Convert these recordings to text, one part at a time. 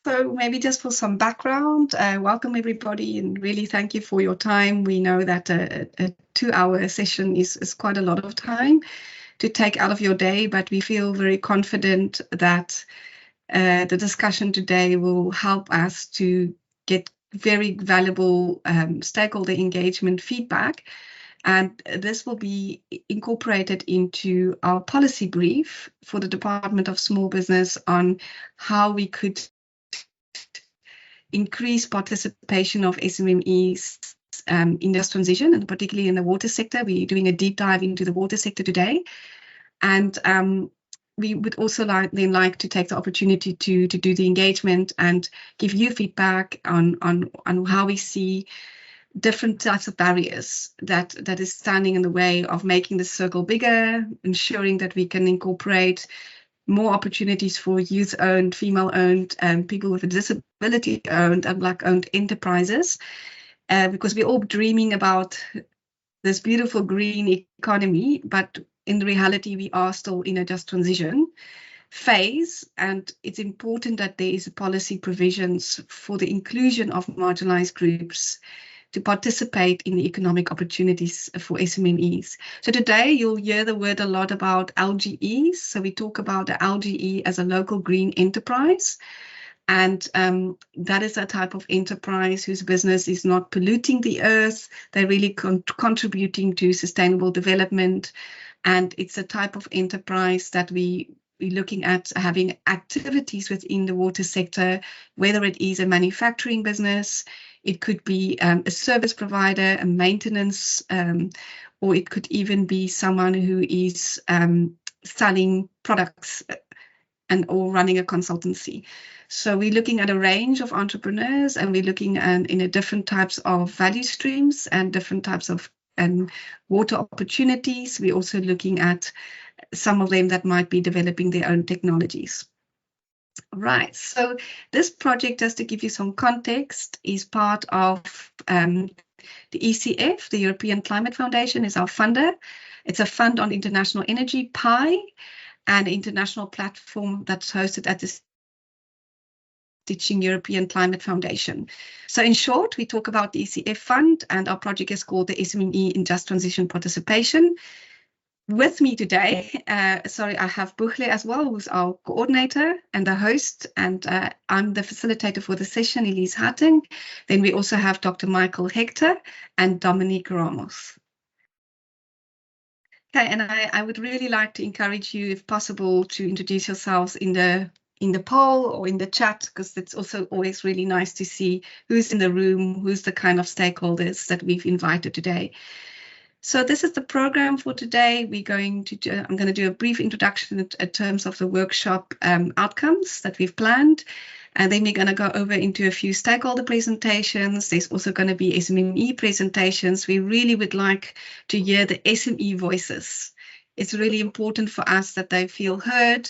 So maybe just for some background, welcome everybody, and really thank you for your time. We know that a 2-hour session is quite a lot of time to take out of your day, but we feel very confident that the discussion today will help us to get very valuable stakeholder engagement feedback. And this will be incorporated into our policy brief for the Department of Small Business on how we could increase participation of SMMEs in this transition, and particularly in the water sector. We're doing a deep dive into the water sector today. And we would also like to take the opportunity to do the engagement and give you feedback on how we see different types of barriers that is standing in the way of making the circle bigger, ensuring that we can incorporate more opportunities for youth-owned, female-owned, people with a disability-owned and Black-owned enterprises, because we're all dreaming about this beautiful green economy, but in reality, we are still in a just transition phase, and it's important that there is policy provisions for the inclusion of marginalized groups to participate in the economic opportunities for SMMEs. So today you'll hear the word a lot about LGEs. So we talk about the LGE as a local green enterprise. And that is a type of enterprise whose business is not polluting the earth. They're really contributing to sustainable development. And it's a type of enterprise that we're looking at having activities within the water sector, whether it is a manufacturing business, it could be a service provider, a maintenance, or it could even be someone who is selling products or running a consultancy. So we're looking at a range of entrepreneurs, and we're looking in different types of value streams and different types of water opportunities. We're also looking at some of them that might be developing their own technologies. Right, so this project, just to give you some context, is part of the ECF, the European Climate Foundation, is our funder. It's a fund on international energy, PI, an international platform that's hosted at the Teaching European Climate Foundation. So in short, we talk about the ECF fund, and our project is called the SMME in Just Transition Participation. With me today, I have Buchle as well, who's our coordinator and the host, and I'm the facilitator for the session, Elise Harting. Then we also have Dr. Michael Hector and Dominique Ramos. Okay, and I would really like to encourage you, if possible, to introduce yourselves in the poll or in the chat, because it's also always really nice to see who's in the room, who's the kind of stakeholders that we've invited today. So this is the program for today. I'm going to do a brief introduction in terms of the workshop outcomes that we've planned. And then we're going to go over into a few stakeholder presentations. There's also going to be SMME presentations. We really would like to hear the SME voices. It's really important for us that they feel heard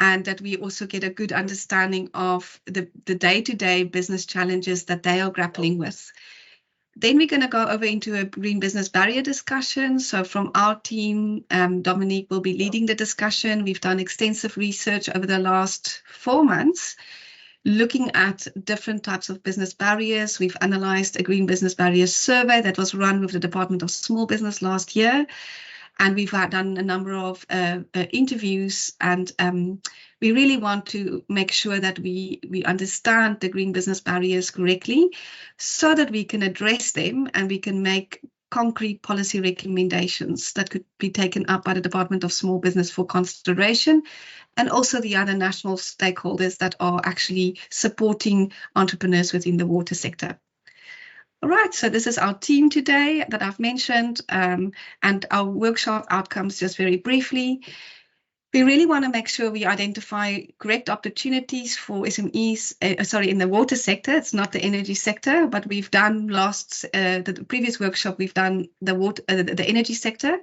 and that we also get a good understanding of the day-to-day business challenges that they are grappling with. Then we're going to go over into a green business barrier discussion. So from our team, Dominique will be leading the discussion. We've done extensive research over the last 4 months, looking at different types of business barriers. We've analyzed a green business barriers survey that was run with the Department of Small Business last year. And we've done a number of interviews, and we really want to make sure that we understand the green business barriers correctly so that we can address them and we can make concrete policy recommendations that could be taken up by the Department of Small Business for consideration, and also the other national stakeholders that are actually supporting entrepreneurs within the water sector. All right, so this is our team today that I've mentioned, and our workshop outcomes just very briefly. We really want to make sure we identify correct opportunities for SMEs, in the water sector. It's not the energy sector, but we've done the previous workshop, we've done the energy sector.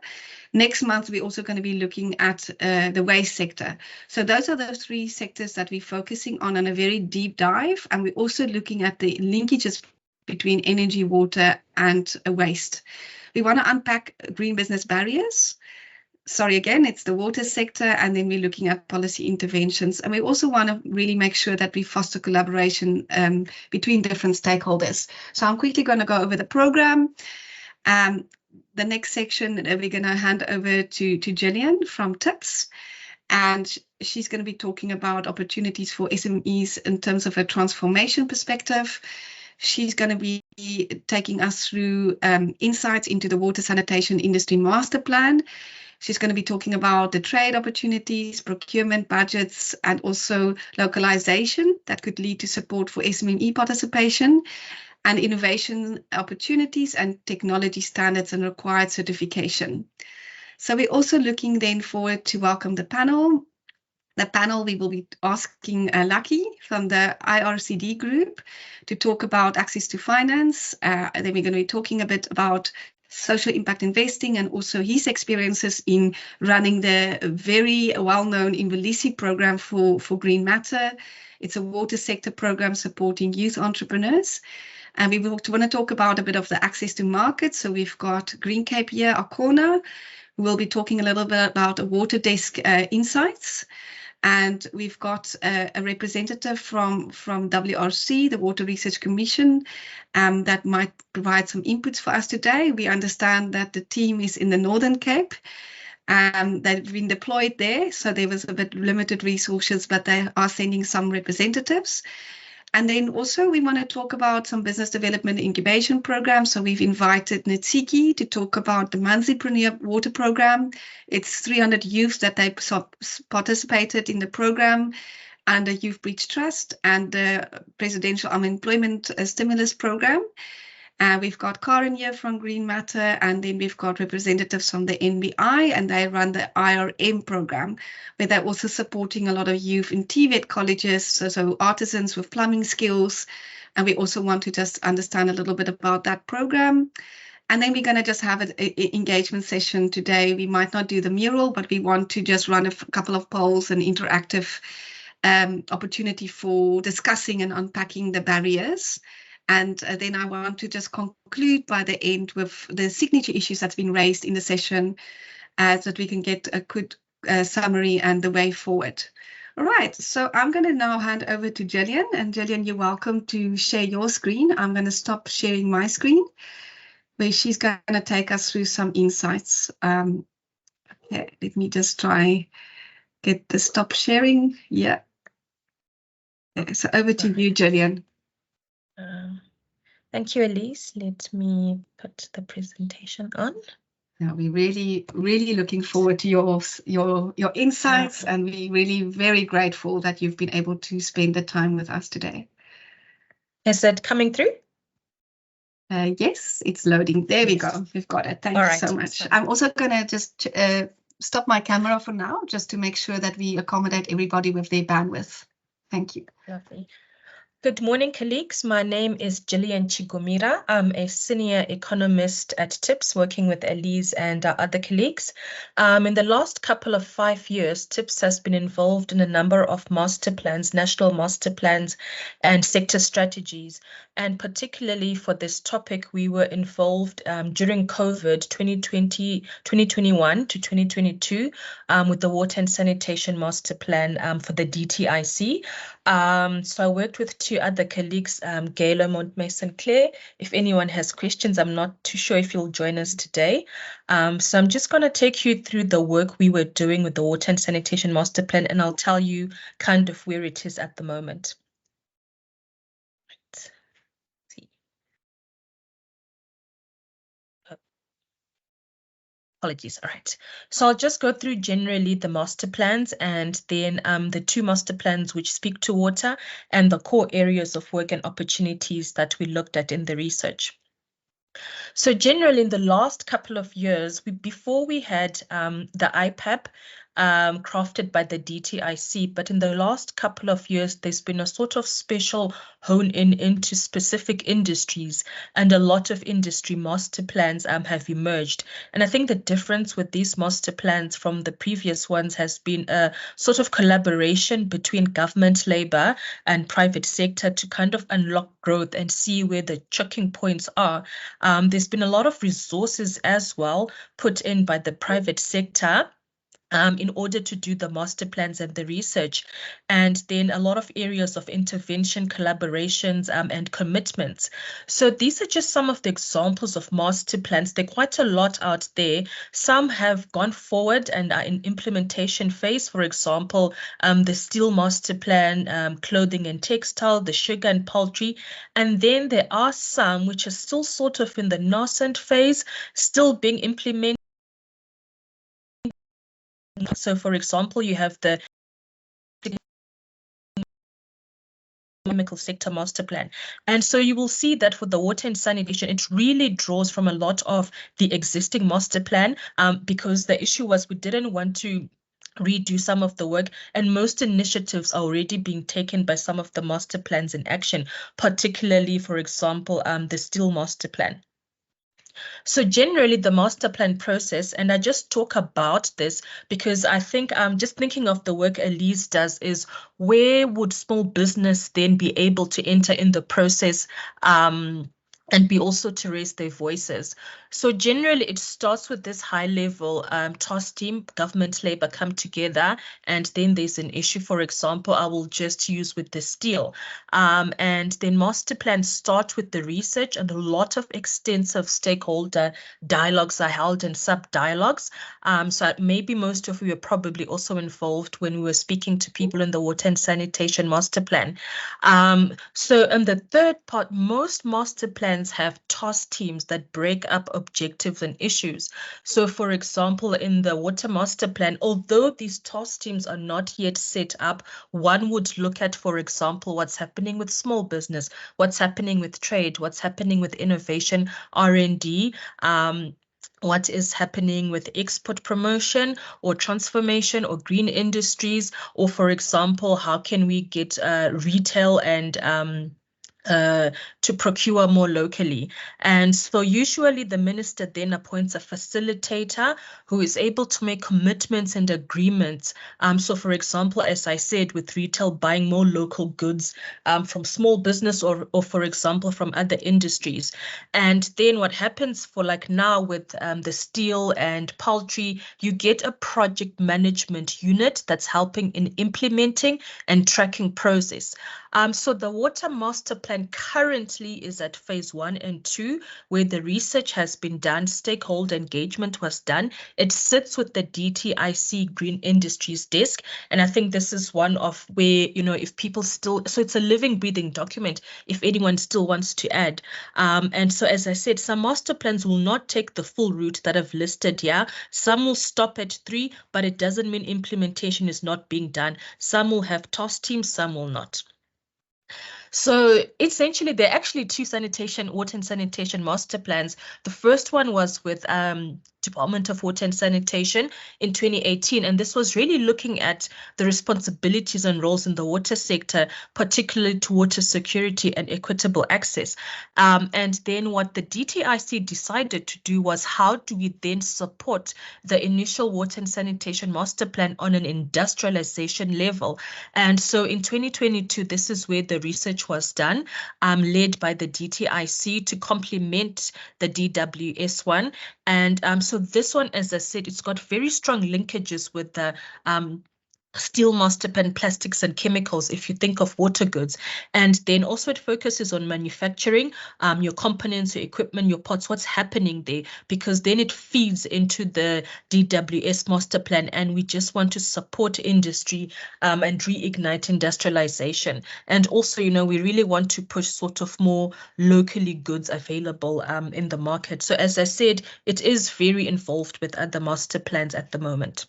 Next month, we're also going to be looking at the waste sector. So those are the 3 sectors that we're focusing on a very deep dive, and we're also looking at the linkages between energy, water, and waste. We want to unpack green business barriers. again, it's the water sector, and then we're looking at policy interventions. And we also want to really make sure that we foster collaboration between different stakeholders. So I'm quickly going to go over the program. The next section, we're going to hand over to Gillian from TIPS, and she's going to be talking about opportunities for SMEs in terms of a transformation perspective. She's going to be taking us through insights into the water sanitation industry master plan. She's going to be talking about the trade opportunities, procurement budgets, and also localization that could lead to support for SMME participation, and innovation opportunities and technology standards and required certification. So we're also looking then forward to welcome the panel. The panel, we will be asking Lucky from the IRCD group to talk about access to finance. Then we're going to be talking a bit about social impact investing and also his experiences in running the very well-known Invalisi program for Green Matter. It's a water sector program supporting youth entrepreneurs. And we want to talk about a bit of the access to markets. So we've got Green Cape here, our corner. We'll be talking a little bit about a water desk insights. And we've got a representative from WRC, the Water Research Commission, that might provide some inputs for us today. We understand that the team is in the Northern Cape. They've been deployed there, so there was a bit limited resources, but they are sending some representatives. And then also we want to talk about some business development incubation programs. So we've invited Netsiki to talk about the Manzipreneur Water Program. It's 300 youth that they participated in the program under Youth Bridge Trust and the Presidential Unemployment Stimulus Program. We've got Karen here from Green Matter, and then we've got representatives from the NBI, and they run the IRM program, where they're also supporting a lot of youth in TVET colleges, so artisans with plumbing skills. And we also want to just understand a little bit about that program. And then we're going to just have an engagement session today. We might not do the mural, but we want to just run a couple of polls and interactive opportunity for discussing and unpacking the barriers. And then I want to just conclude by the end with the signature issues that's been raised in the session so that we can get a good summary and the way forward. All right, so I'm going to now hand over to Gillian. And Gillian, you're welcome to share your screen. I'm going to stop sharing my screen, where she's going to take us through some insights. Okay, let me just try get the stop sharing. Yeah. Okay, so over to you, Gillian. Thank you, Elise. Let me put the presentation on. Yeah, we're really looking forward to your insights, and we're really very grateful that you've been able to spend the time with us today. Is that coming through? Yes, it's loading. There we go. We've got it. Thank you so much. I'm also going to just stop my camera for now, just to make sure that we accommodate everybody with their bandwidth. Thank you. Lovely. Good morning, colleagues. My name is Gillian Chigumira. I'm a senior economist at TIPS, working with Elise and our other colleagues. In the last couple of 5 years, TIPS has been involved in a number of master plans, national master plans, and sector strategies. And particularly for this topic, we were involved during COVID 2021 to 2022 with the Water and Sanitation Master Plan for the DTIC. So I worked with 2 other colleagues, Gail Montmason Claire. If anyone has questions, I'm not too sure if you'll join us today. So I'm just going to take you through the work we were doing with the Water and Sanitation Master Plan, and I'll tell you kind of where it is at the moment. Apologies. All right. So I'll just go through generally the master plans and then the 2 master plans which speak to water and the core areas of work and opportunities that we looked at in the research. So generally in the last couple of years, before we had the IPAP crafted by the DTIC, but in the last couple of years, there's been a sort of special hone in into specific industries, and a lot of industry master plans have emerged. And I think the difference with these master plans from the previous ones has been a sort of collaboration between government, labor, and private sector to kind of unlock growth and see where the choking points are. There's been a lot of resources as well put in by the private sector in order to do the master plans and the research, and then a lot of areas of intervention, collaborations, and commitments. So these are just some of the examples of master plans. There are quite a lot out there. Some have gone forward and are in implementation phase. For example, the steel master plan, clothing and textile, the sugar and poultry. And then there are some which are still sort of in the nascent phase, still being implemented. So, for example, you have the economical sector master plan. And so you will see that for the water and sanitation, it really draws from a lot of the existing master plan, because the issue was we didn't want to redo some of the work, and most initiatives are already being taken by some of the master plans in action, particularly, for example, the steel master plan. So generally the master plan process, and I just talk about this because I think just thinking of the work Elise does is where would small business then be able to enter in the process and be also to raise their voices. So generally it starts with this high level task team, government, labor come together, and then there's an issue. For example, I will just use with the steel. And then master plans start with the research, and a lot of extensive stakeholder dialogues are held and sub-dialogues. So maybe most of you are probably also involved when we were speaking to people in the water and sanitation master plan. So in the third part, most master plans have task teams that break up objectives and issues. So for example, in the water master plan, although these task teams are not yet set up, one would look at, for example, what's happening with small business, what's happening with trade, what's happening with innovation, R&D, what is happening with export promotion or transformation or green industries, or for example, how can we get retail and to procure more locally. And so usually the minister then appoints a facilitator who is able to make commitments and agreements. So for example, as I said, with retail buying more local goods from small business or for example, from other industries. And then what happens for like now with the steel and poultry, you get a project management unit that's helping in implementing and tracking process. So the water master plan currently is at phase 1 and 2, where the research has been done, stakeholder engagement was done. It sits with the DTIC Green Industries desk. And I think this is one of where, you know, if people still, so it's a living, breathing document, if anyone still wants to add. And so, as I said, some master plans will not take the full route that I've listed here. Some will stop at 3, but it doesn't mean implementation is not being done. Some will have task teams, some will not. So essentially, there are actually 2 water and sanitation master plans. The first one was with Department of Water and Sanitation in 2018, and this was really looking at the responsibilities and roles in the water sector, particularly to water security and equitable access. And then what the DTIC decided to do was, how do we then support the initial water and sanitation master plan on an industrialization level? And so in 2022, this is where the research was done, led by the DTIC to complement the DWS one. And so this one, as I said, it's got very strong linkages with the steel master plan, plastics and chemicals, if you think of water goods. And then also it focuses on manufacturing, your components, your equipment, your pots, what's happening there, because then it feeds into the DWS master plan, and we just want to support industry and reignite industrialization. And also, you know, we really want to push sort of more locally goods available in the market. So as I said, it is very involved with other master plans at the moment.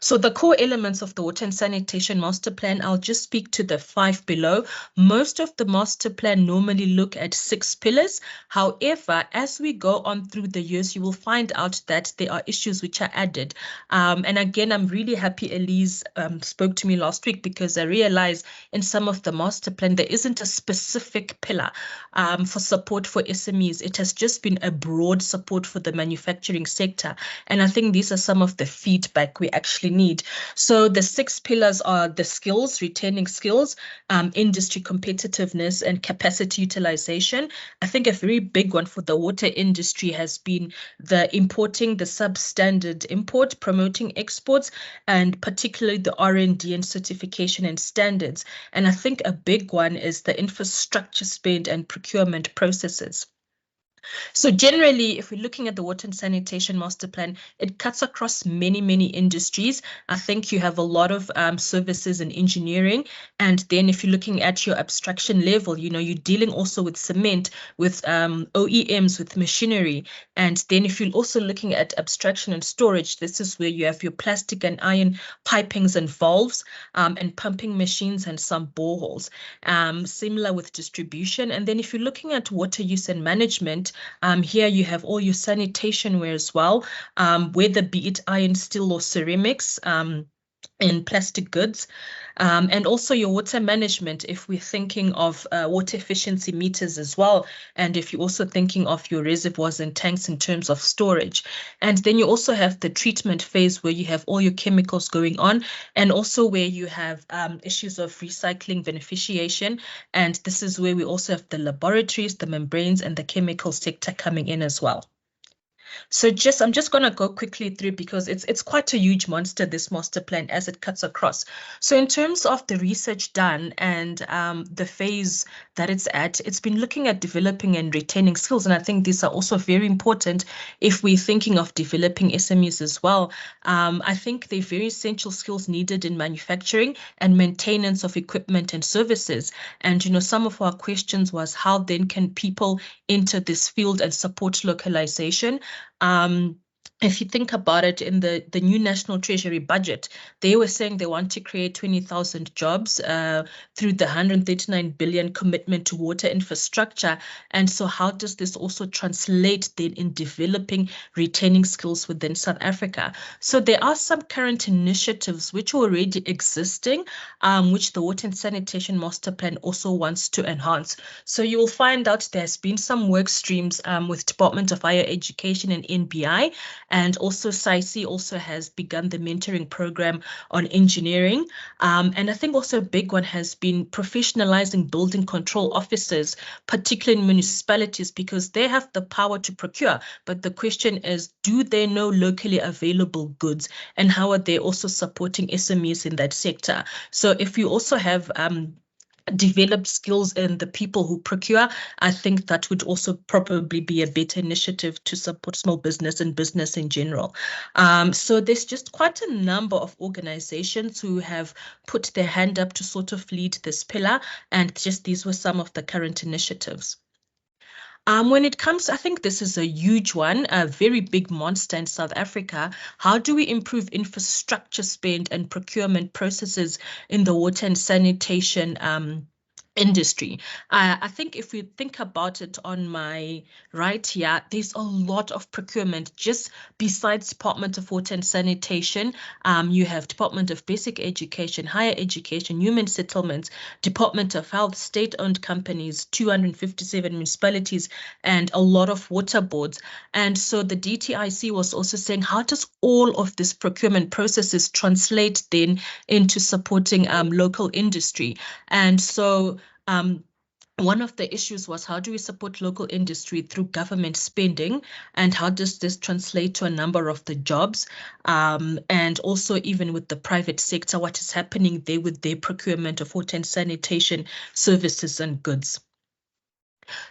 So the core elements of the water and sanitation master plan, I'll just speak to the 5 below. Most of the master plan normally look at 6 pillars. However, as we go on through the years, you will find out that there are issues which are added. And again, I'm really happy Elise spoke to me last week, because I realized in some of the master plan, there isn't a specific pillar for support for SMEs. It has just been a broad support for the manufacturing sector. And I think these are some of the feedback we actually need. So the 6 pillars are the skills, retaining skills, industry competitiveness, and capacity utilization. I think a very big one for the water industry has been the importing, the substandard import, promoting exports, and particularly the R&D and certification and standards. And I think a big one is the infrastructure spend and procurement processes. So generally, if we're looking at the water and sanitation master plan, it cuts across many, many industries. I think you have a lot of services and engineering. And then if you're looking at your abstraction level, you're dealing also with cement, with OEMs, with machinery. And then if you're also looking at abstraction and storage, this is where you have your plastic and iron pipings and valves, and pumping machines and some boreholes. Similar with distribution. And then if you're looking at water use and management, here you have all your sanitation ware as well, whether be it iron, steel, or ceramics, in plastic goods, and also your water management if we're thinking of water efficiency meters as well, and if you're also thinking of your reservoirs and tanks in terms of storage. And then you also have the treatment phase where you have all your chemicals going on, and also where you have issues of recycling, beneficiation, and this is where we also have the laboratories, the membranes, and the chemical sector coming in as well. So I'm just going to go quickly through because it's quite a huge monster, this master plan, as it cuts across. So in terms of the research done and the phase that it's at, it's been looking at developing and retaining skills. And I think these are also very important if we're thinking of developing SMEs as well. I think they're very essential skills needed in manufacturing and maintenance of equipment and services. And, some of our questions was how then can people enter this field and support localization? If you think about it, in the new National Treasury budget, they were saying they want to create 20,000 jobs through the 139 billion commitment to water infrastructure. And so how does this also translate then in developing retaining skills within South Africa? So there are some current initiatives which are already existing, which the Water and Sanitation Master Plan also wants to enhance. So you will find out there's been some work streams with Department of Higher Education and NBI. And also SAICI also has begun the mentoring program on engineering. And I think also a big one has been professionalizing building control officers, particularly in municipalities, because they have the power to procure. But the question is, do they know locally available goods? And how are they also supporting SMEs in that sector? So if you also have develop skills in the people who procure, I think that would also probably be a better initiative to support small business and business in general. So there's just quite a number of organizations who have put their hand up to sort of lead this pillar, and just these were some of the current initiatives. When it comes, I think this is a huge one, a very big monster in South Africa. How do we improve infrastructure spend and procurement processes in the water and sanitation industry? I think if we think about it on my right here, there's a lot of procurement just besides Department of Water and Sanitation. You have Department of Basic Education, Higher Education, Human Settlements, Department of Health, state-owned companies, 257 municipalities, and a lot of water boards. And so the DTIC was also saying, how does all of this procurement processes translate then into supporting local industry? And so one of the issues was, how do we support local industry through government spending, and how does this translate to a number of the jobs, and also even with the private sector, what is happening there with their procurement of water and sanitation services and goods?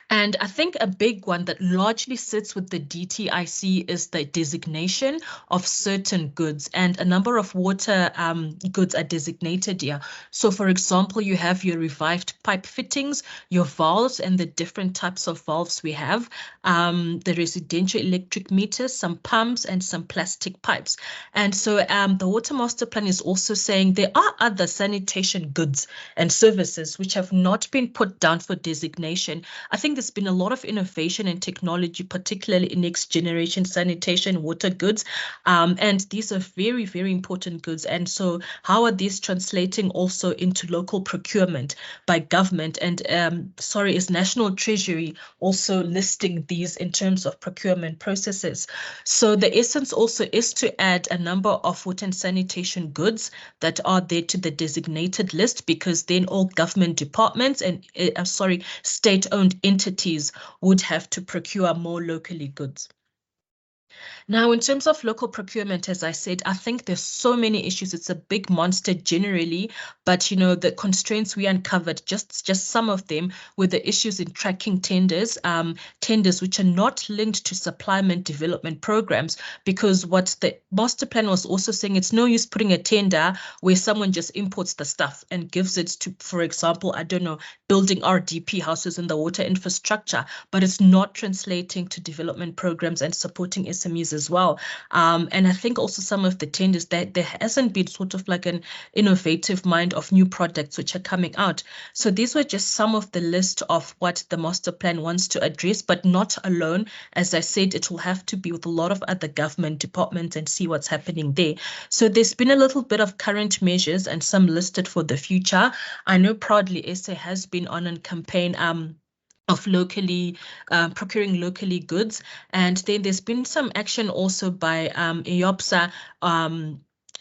And I think a big one that largely sits with the DTIC is the designation of certain goods, and a number of water goods are designated here. So for example, you have your revived pipe fittings, your valves, and the different types of valves we have, the residential electric meters, some pumps, and some plastic pipes. And so the Water Master Plan is also saying there are other sanitation goods and services which have not been put down for designation. I think there's been a lot of innovation and technology, particularly in next generation sanitation water goods. And these are very, very important goods. And so how are these translating also into local procurement by government? And is National Treasury also listing these in terms of procurement processes? So the essence also is to add a number of water and sanitation goods that are there to the designated list, because then all government departments and state-owned entities would have to procure more locally goods. Now, in terms of local procurement, as I said, I think there's so many issues. It's a big monster generally, but the constraints we uncovered, just some of them, were the issues in tracking tenders, tenders which are not linked to supplyment development programs, because what the master plan was also saying, it's no use putting a tender where someone just imports the stuff and gives it to, for example, I don't know, building RDP houses in the water infrastructure, but it's not translating to development programs and supporting SMEs as well. And I think also some of the tenders, that there hasn't been sort of like an innovative mind of new products which are coming out. So these were just some of the list of what the master plan wants to address, but not alone. As I said, it will have to be with a lot of other government departments and see what's happening there. So there's been a little bit of current measures and some listed for the future. I know proudly SA has been on a campaign of locally procuring locally goods, and then there's been some action also by EOPSA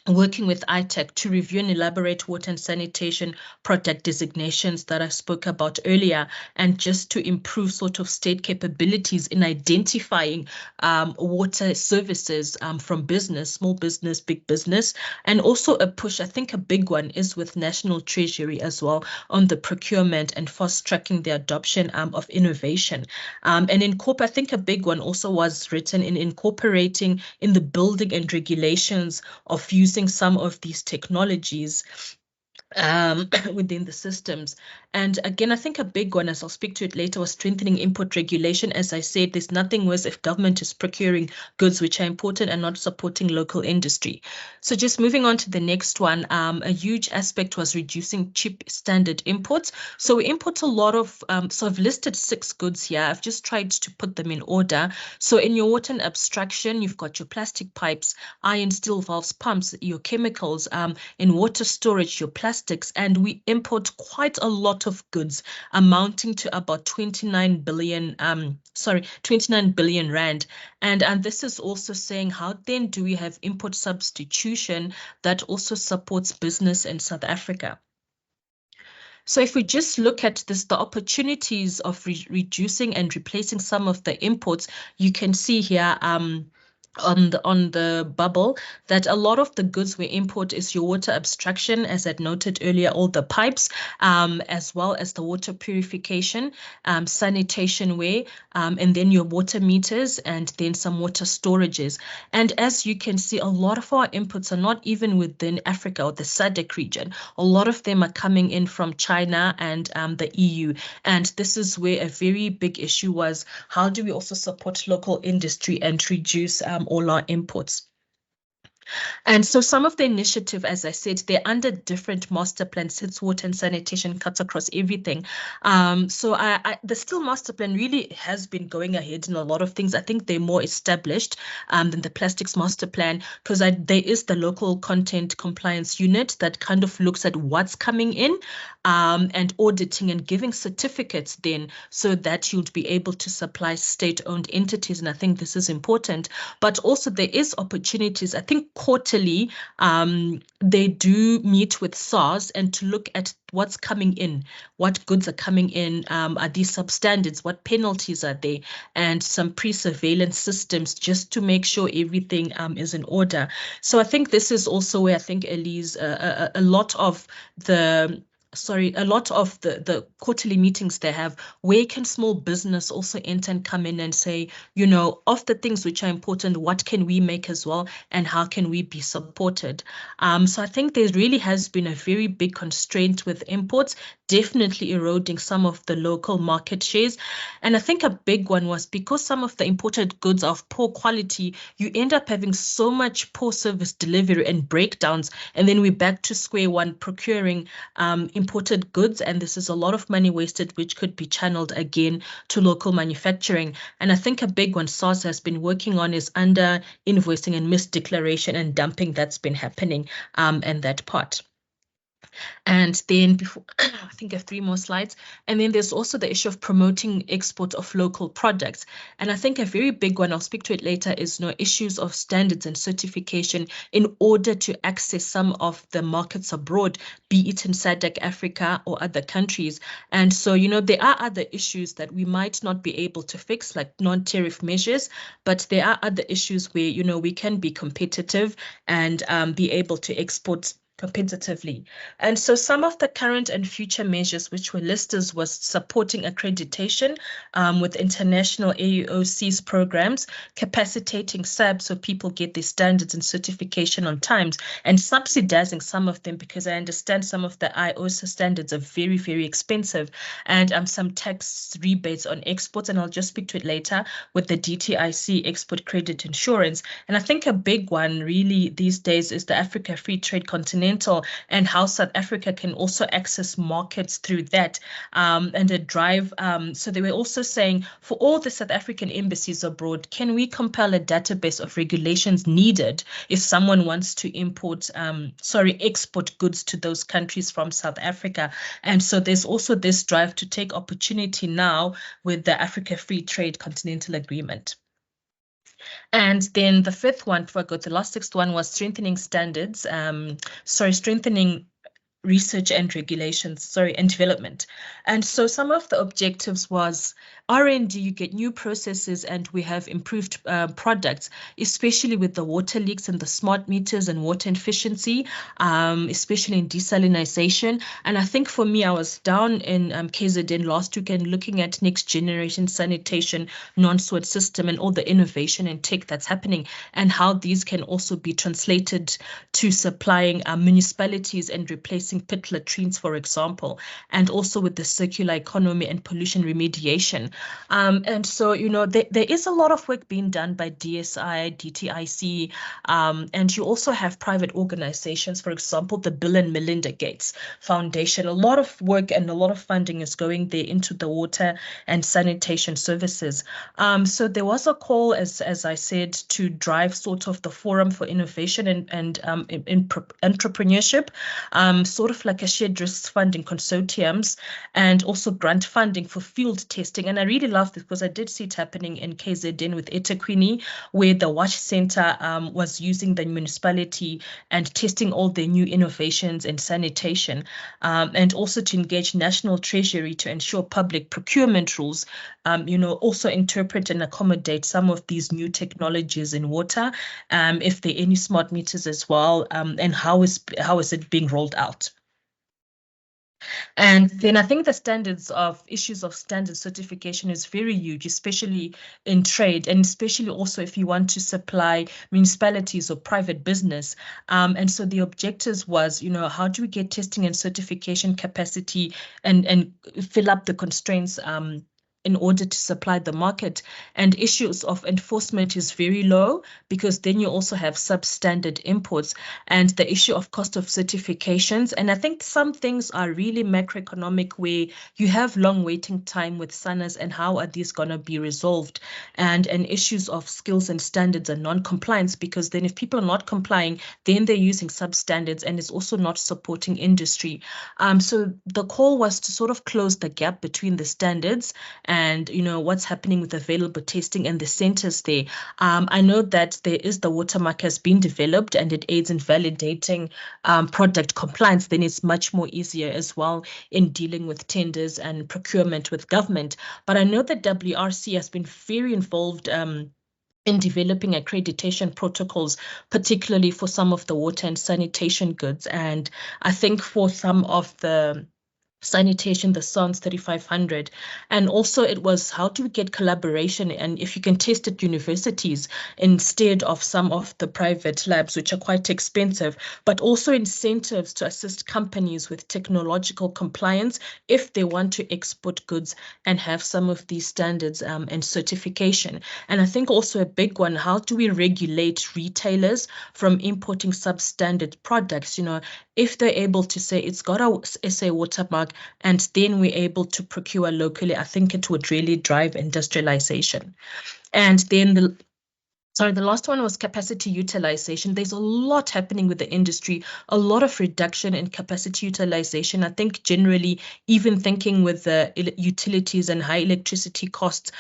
working with ITEC to review and elaborate water and sanitation product designations that I spoke about earlier, and just to improve sort of state capabilities in identifying water services from business, small business, big business, and also a push. I think a big one is with National Treasury as well on the procurement and fast tracking the adoption of innovation. And in I think a big one also was written in incorporating in the building and regulations of using some of these technologies within the systems. And again, I think a big one, as I'll speak to it later, was strengthening import regulation. As I said, there's nothing worse if government is procuring goods which are important and not supporting local industry. So just moving on to the next one, a huge aspect was reducing cheap standard imports. So we import a lot of, so I've listed 6 goods here. I've just tried to put them in order. So in your water and abstraction, you've got your plastic pipes, iron, steel valves, pumps, your chemicals, in water storage, your plastics, and we import quite a lot of goods amounting to about 29 billion rand. And this is also saying, how then do we have import substitution that also supports business in South Africa? So if we just look at this, the opportunities of reducing and replacing some of the imports, you can see here on the bubble that a lot of the goods we import is your water abstraction, as I noted earlier, all the pipes, as well as the water purification, sanitation ware, and then your water meters, and then some water storages. And as you can see, a lot of our inputs are not even within Africa or the SADC region. A lot of them are coming in from China and the EU. And this is where a very big issue was, how do we also support local industry and reduce all our imports? And so some of the initiative, as I said, they're under different master plans. It's water and sanitation cuts across everything. So the Still master plan really has been going ahead in a lot of things. I think they're more established than the plastics master plan, because there is the local content compliance unit that kind of looks at what's coming in and auditing and giving certificates then, so that you'd be able to supply state-owned entities. And I think this is important. But also there is opportunities. I think quarterly, they do meet with SARS and to look at what's coming in, what goods are coming in, are these substandards, what penalties are there, and some pre-surveillance systems just to make sure everything is in order. So I think this is also where I think, Elise, a lot of the quarterly meetings they have, where can small business also enter and come in and say, of the things which are important, what can we make as well, and how can we be supported? So I think there really has been a very big constraint with imports. definitely eroding some of the local market shares. And I think a big one was because some of the imported goods are of poor quality, you end up having so much poor service delivery and breakdowns. And then we're back to square one procuring imported goods. And this is a lot of money wasted, which could be channeled again to local manufacturing. And I think a big one SARS has been working on is under invoicing and misdeclaration and dumping that's been happening in that part. And then before, I think I have 3 more slides. And then there's also the issue of promoting export of local products. And I think a very big one, I'll speak to it later, is issues of standards and certification in order to access some of the markets abroad, be it in SADC Africa or other countries. And so, there are other issues that we might not be able to fix, like non-tariff measures, but there are other issues where, we can be competitive and be able to export competitively. And so some of the current and future measures which were listed was supporting accreditation with international AEOC's programs, capacitating SAB so people get their standards and certification on time, and subsidizing some of them because I understand some of the IOSA standards are very, very expensive, and some tax rebates on exports, and I'll just speak to it later with the DTIC export credit insurance. And I think a big one really these days is the Africa Free Trade Continental and how South Africa can also access markets through that and a drive. So they were also saying for all the South African embassies abroad, can we compile a database of regulations needed if someone wants to export goods to those countries from South Africa? And so there's also this drive to take opportunity now with the Africa Free Trade Continental Agreement. And then the 5th one, before I go to the last 6th one, was strengthening standards, strengthening research and regulations, and development. And so some of the objectives was R&D, you get new processes and we have improved products, especially with the water leaks and the smart meters and water efficiency, especially in desalinization. And I think for me, I was down in KZN last weekend looking at next generation sanitation non-sewage system and all the innovation and tech that's happening and how these can also be translated to supplying municipalities and replacing pit latrines, for example, and also with the circular economy and pollution remediation. And so, there is a lot of work being done by DSI, DTIC, and you also have private organizations, for example, the Bill and Melinda Gates Foundation. A lot of work and a lot of funding is going there into the water and sanitation services. So there was a call, as I said, to drive sort of the Forum for Innovation and Entrepreneurship, sort of like a shared risk funding consortiums and also grant funding for field testing. And I really love this because I did see it happening in KZN with eThekwini, where the Watch Center was using the municipality and testing all their new innovations in sanitation, and also to engage National Treasury to ensure public procurement rules, also interpret and accommodate some of these new technologies in water, if there are any smart meters as well, and how is it being rolled out. And then I think the issues of standard certification is very huge, especially in trade, and especially also if you want to supply municipalities or private business. And so the objectives was, how do we get testing and certification capacity and fill up the constraints in order to supply the market. And issues of enforcement is very low because then you also have substandard imports and the issue of cost of certifications. And I think some things are really macroeconomic where you have long waiting time with SANAs and how are these going to be resolved, and issues of skills and standards and non-compliance, because then if people are not complying, then they're using substandards and it's also not supporting industry. So the call was to sort of close the gap between the standards and what's happening with available testing and the centers there. I know that there is the watermark has been developed and it aids in validating product compliance. Then it's much more easier as well in dealing with tenders and procurement with government. But I know that WRC has been very involved in developing accreditation protocols, particularly for some of the water and sanitation goods. And I think for some of the sanitation, the SANS 3500. And also it was, how do we get collaboration, and if you can test at universities instead of some of the private labs, which are quite expensive, but also incentives to assist companies with technological compliance if they want to export goods and have some of these standards and certification. And I think also a big one, how do we regulate retailers from importing substandard products? You know, if they're able to say it's got a SA watermark, and then we're able to procure locally, I think it would really drive industrialization. And then the last one was capacity utilization. There's a lot happening with the industry, a lot of reduction in capacity utilization. I think generally, even thinking with the utilities and high electricity costs,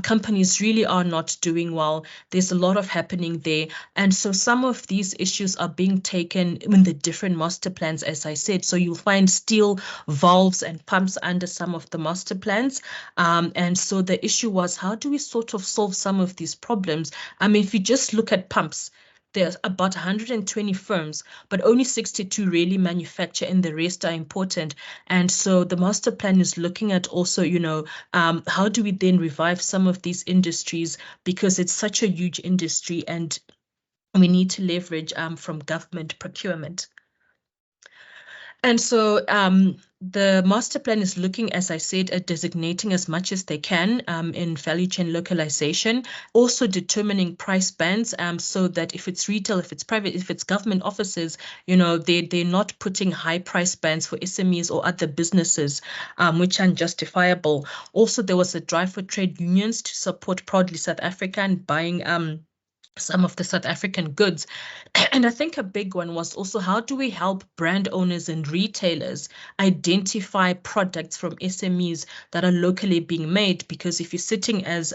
companies really are not doing well. There's a lot of happening there. And so some of these issues are being taken in the different master plans, as I said. So you'll find steel valves and pumps under some of the master plans. And so the issue was, how do we sort of solve some of these problems? I mean, if you just look at pumps, there's about 120 firms, but only 62 really manufacture, and the rest are important. And so the master plan is looking at also, you know, how do we then revive some of these industries, because it's such a huge industry and we need to leverage from government procurement. And so the master plan is looking, as I said, at designating as much as they can in value chain localization, also determining price bands so that if it's retail, if it's private, if it's government offices, you know, they're not putting high price bands for SMEs or other businesses, which are unjustifiable. Also, there was a drive for trade unions to support Proudly South Africa and buying some of the South African goods. And I think a big one was also, how do we help brand owners and retailers identify products from SMEs that are locally being made? Because if you're sitting as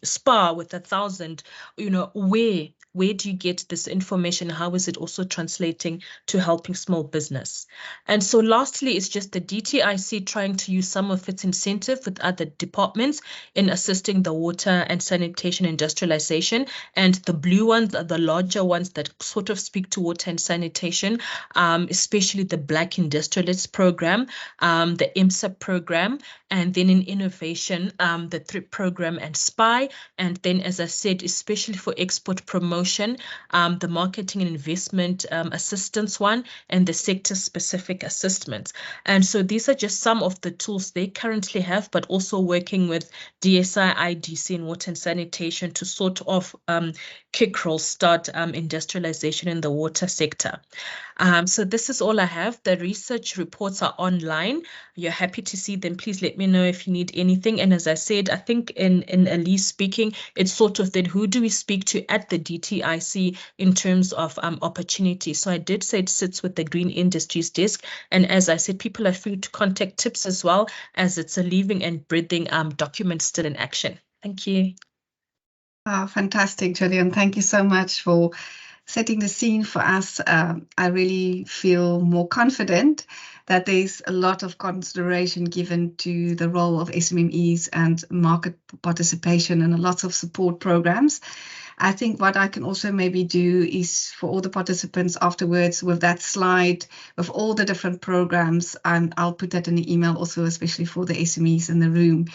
SPAR with 1,000, you know, where do you get this information? How is it also translating to helping small business? And so lastly, it's just the DTIC trying to use some of its incentive with other departments in assisting the water and sanitation industrialization. And the blue ones are the larger ones that sort of speak to water and sanitation, especially the Black Industrialists Program, the IMSA program, and then in innovation, the THRIP program and SPY. And then, as I said, especially for export promotion, the marketing and investment assistance one, and the sector-specific assessments. And so these are just some of the tools they currently have, but also working with DSI, IDC, and water and sanitation to sort of kickroll start industrialization in the water sector. So this is all I have. The research reports are online. You're happy to see them. Please let me know if you need anything. And as I said, I think in Elise speaking, it's sort of then who do we speak to at the DTIC in terms of opportunity. So I did say it sits with the Green Industries desk. And as I said, people are free to contact TIPS as well, as it's a living and breathing document still in action. Thank you. Oh, fantastic, Gillian. Thank you so much for setting the scene for us. I really feel more confident that there's a lot of consideration given to the role of SMMEs and market participation and lots of support programs. I think what I can also maybe do is for all the participants afterwards with that slide with all the different programs, and I'll put that in the email also, especially for the SMEs in the room.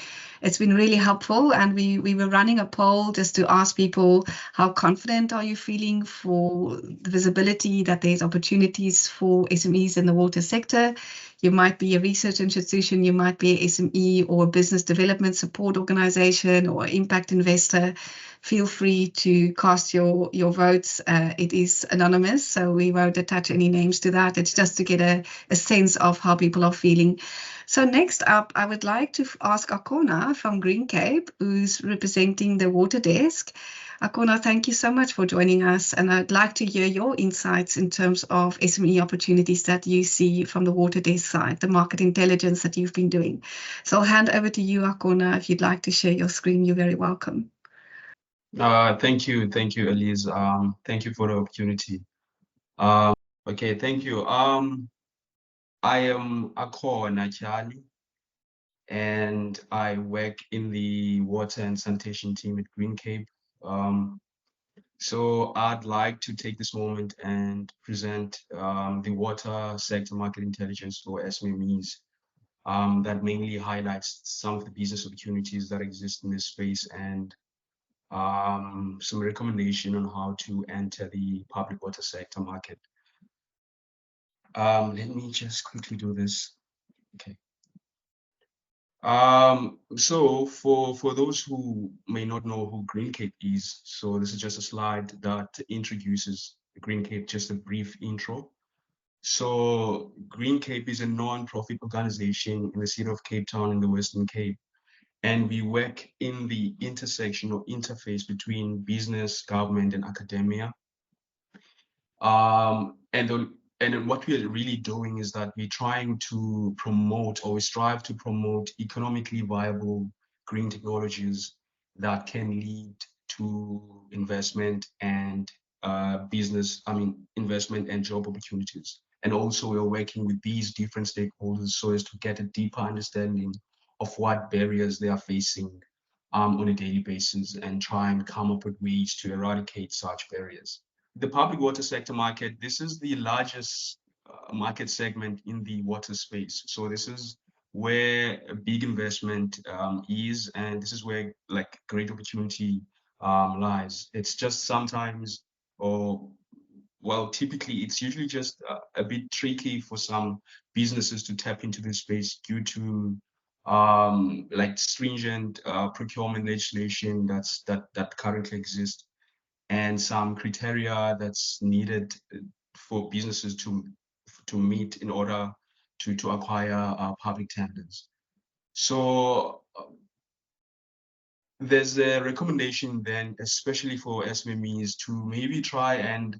It's been really helpful, and we were running a poll just to ask people, how confident are you feeling for the visibility that there's opportunities for SMEs in the water sector? You might be a research institution, you might be an SME or a business development support organization or impact investor. Feel free to cast your votes. It is anonymous, so we won't attach any names to that. It's just to get a sense of how people are feeling. So next up, I would like to ask Akona from Green Cape, who's representing the water desk. Akona, thank you so much for joining us, and I'd like to hear your insights in terms of SME opportunities that you see from the water desk side, the market intelligence that you've been doing. So I'll hand over to you, Akona. If you'd like to share your screen, you're very welcome. Thank you, Elise. Thank you for the opportunity. Okay, thank you. I am Akona Charlie, and I work in the water and sanitation team at Green Cape. So I'd like to take this moment and present the water sector market intelligence for SMMEs. that mainly highlights some of the business opportunities that exist in this space and some recommendation on how to enter the public water sector market. Let me just quickly do this. Okay. So for those who may not know who Green Cape is, so this is just a slide that introduces Green Cape, just a brief intro. So Green Cape is a non-profit organization in the city of Cape Town in the Western Cape. And we work in the intersection or interface between business, government, and academia. And what we're really doing is that we're trying to promote, or we strive to promote, economically viable green technologies that can lead to investment and investment and job opportunities. And also we're working with these different stakeholders so as to get a deeper understanding of what barriers they are facing on a daily basis and try and come up with ways to eradicate such barriers. The public water sector market, this is the largest market segment in the water space. So this is where a big investment is, and this is where like great opportunity lies. It's just sometimes, typically it's usually just a bit tricky for some businesses to tap into this space due to like stringent procurement legislation that currently exists, and some criteria that's needed for businesses to meet in order to acquire public tenders. So there's a recommendation then, especially for SMMEs, to maybe try and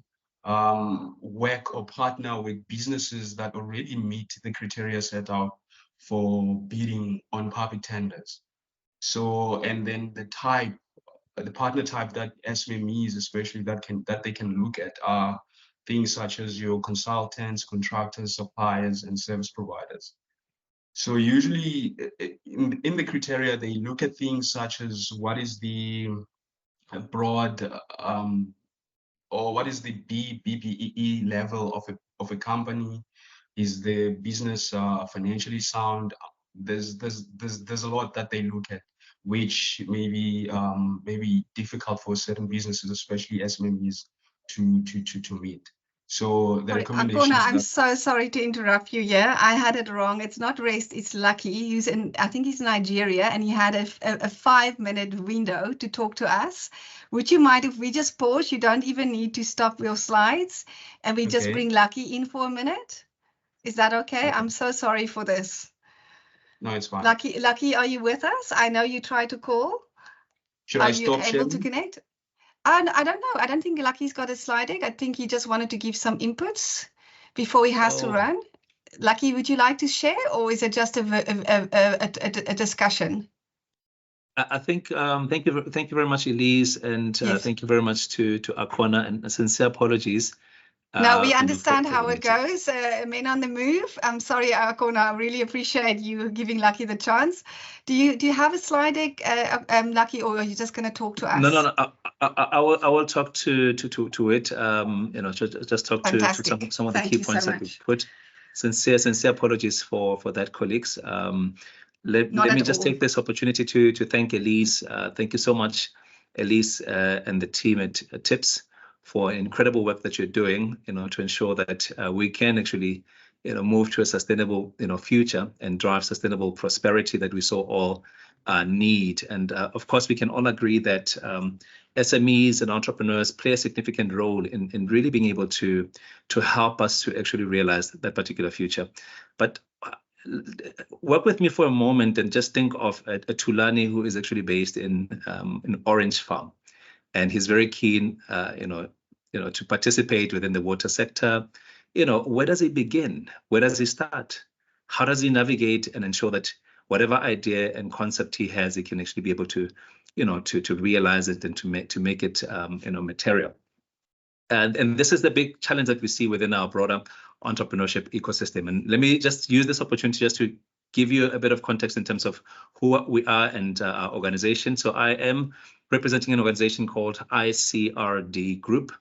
work or partner with businesses that already meet the criteria set out for bidding on public tenders. So, and then the partner type that SMMEs especially that they can look at are things such as your consultants, contractors, suppliers, and service providers. So usually in the criteria, they look at things such as what is the broad or what is the BBEE level of a company? Is the business financially sound? There's a lot that they look at, which may be difficult for certain businesses, especially SMMEs, to meet. So the recommendation. I'm so sorry to interrupt you. Yeah, I had it wrong. It's not Rest, it's Lucky. I think he's in Nigeria, and he had a 5-minute window to talk to us. Would you mind if we just pause? You don't even need to stop your slides, and we just bring Lucky in for a minute. Is that okay? I'm so sorry for this. No, it's fine. Lucky, are you with us? I know you tried to call. Should I stop sharing? Are you able to connect? I don't know. I don't think Lucky's got a slide deck. I think he just wanted to give some inputs before he has to run. Lucky, would you like to share, or is it just a discussion? I think thank you very much, Elise, and yes. Thank you very much to Akona, and sincere apologies. No, we understand how it goes. Men on the move. I'm sorry, Akona. I really appreciate you giving Lucky the chance. Do you have a slide deck, Lucky, or are you just going to talk to us? No. I will talk to it. Just talk Fantastic. to some of the key points that we put. Sincere apologies for that, colleagues. Let me just take this opportunity to thank Elise. Thank you so much, Elise, and the team at TIPS for incredible work that you're doing, to ensure that we can actually, move to a sustainable, future and drive sustainable prosperity that we so all need. And of course, we can all agree that SMEs and entrepreneurs play a significant role in really being able to help us to actually realize that particular future. But work with me for a moment and just think of a Tulani who is actually based in Orange Farm. And he's very keen, to participate within the water sector. Where does he begin? Where does he start? How does he navigate and ensure that whatever idea and concept he has, he can actually be able to, to realize it and to make it, material. And this is the big challenge that we see within our broader entrepreneurship ecosystem. And let me just use this opportunity just to give you a bit of context in terms of who we are and our organization. So I am representing an organization called ICRD Group.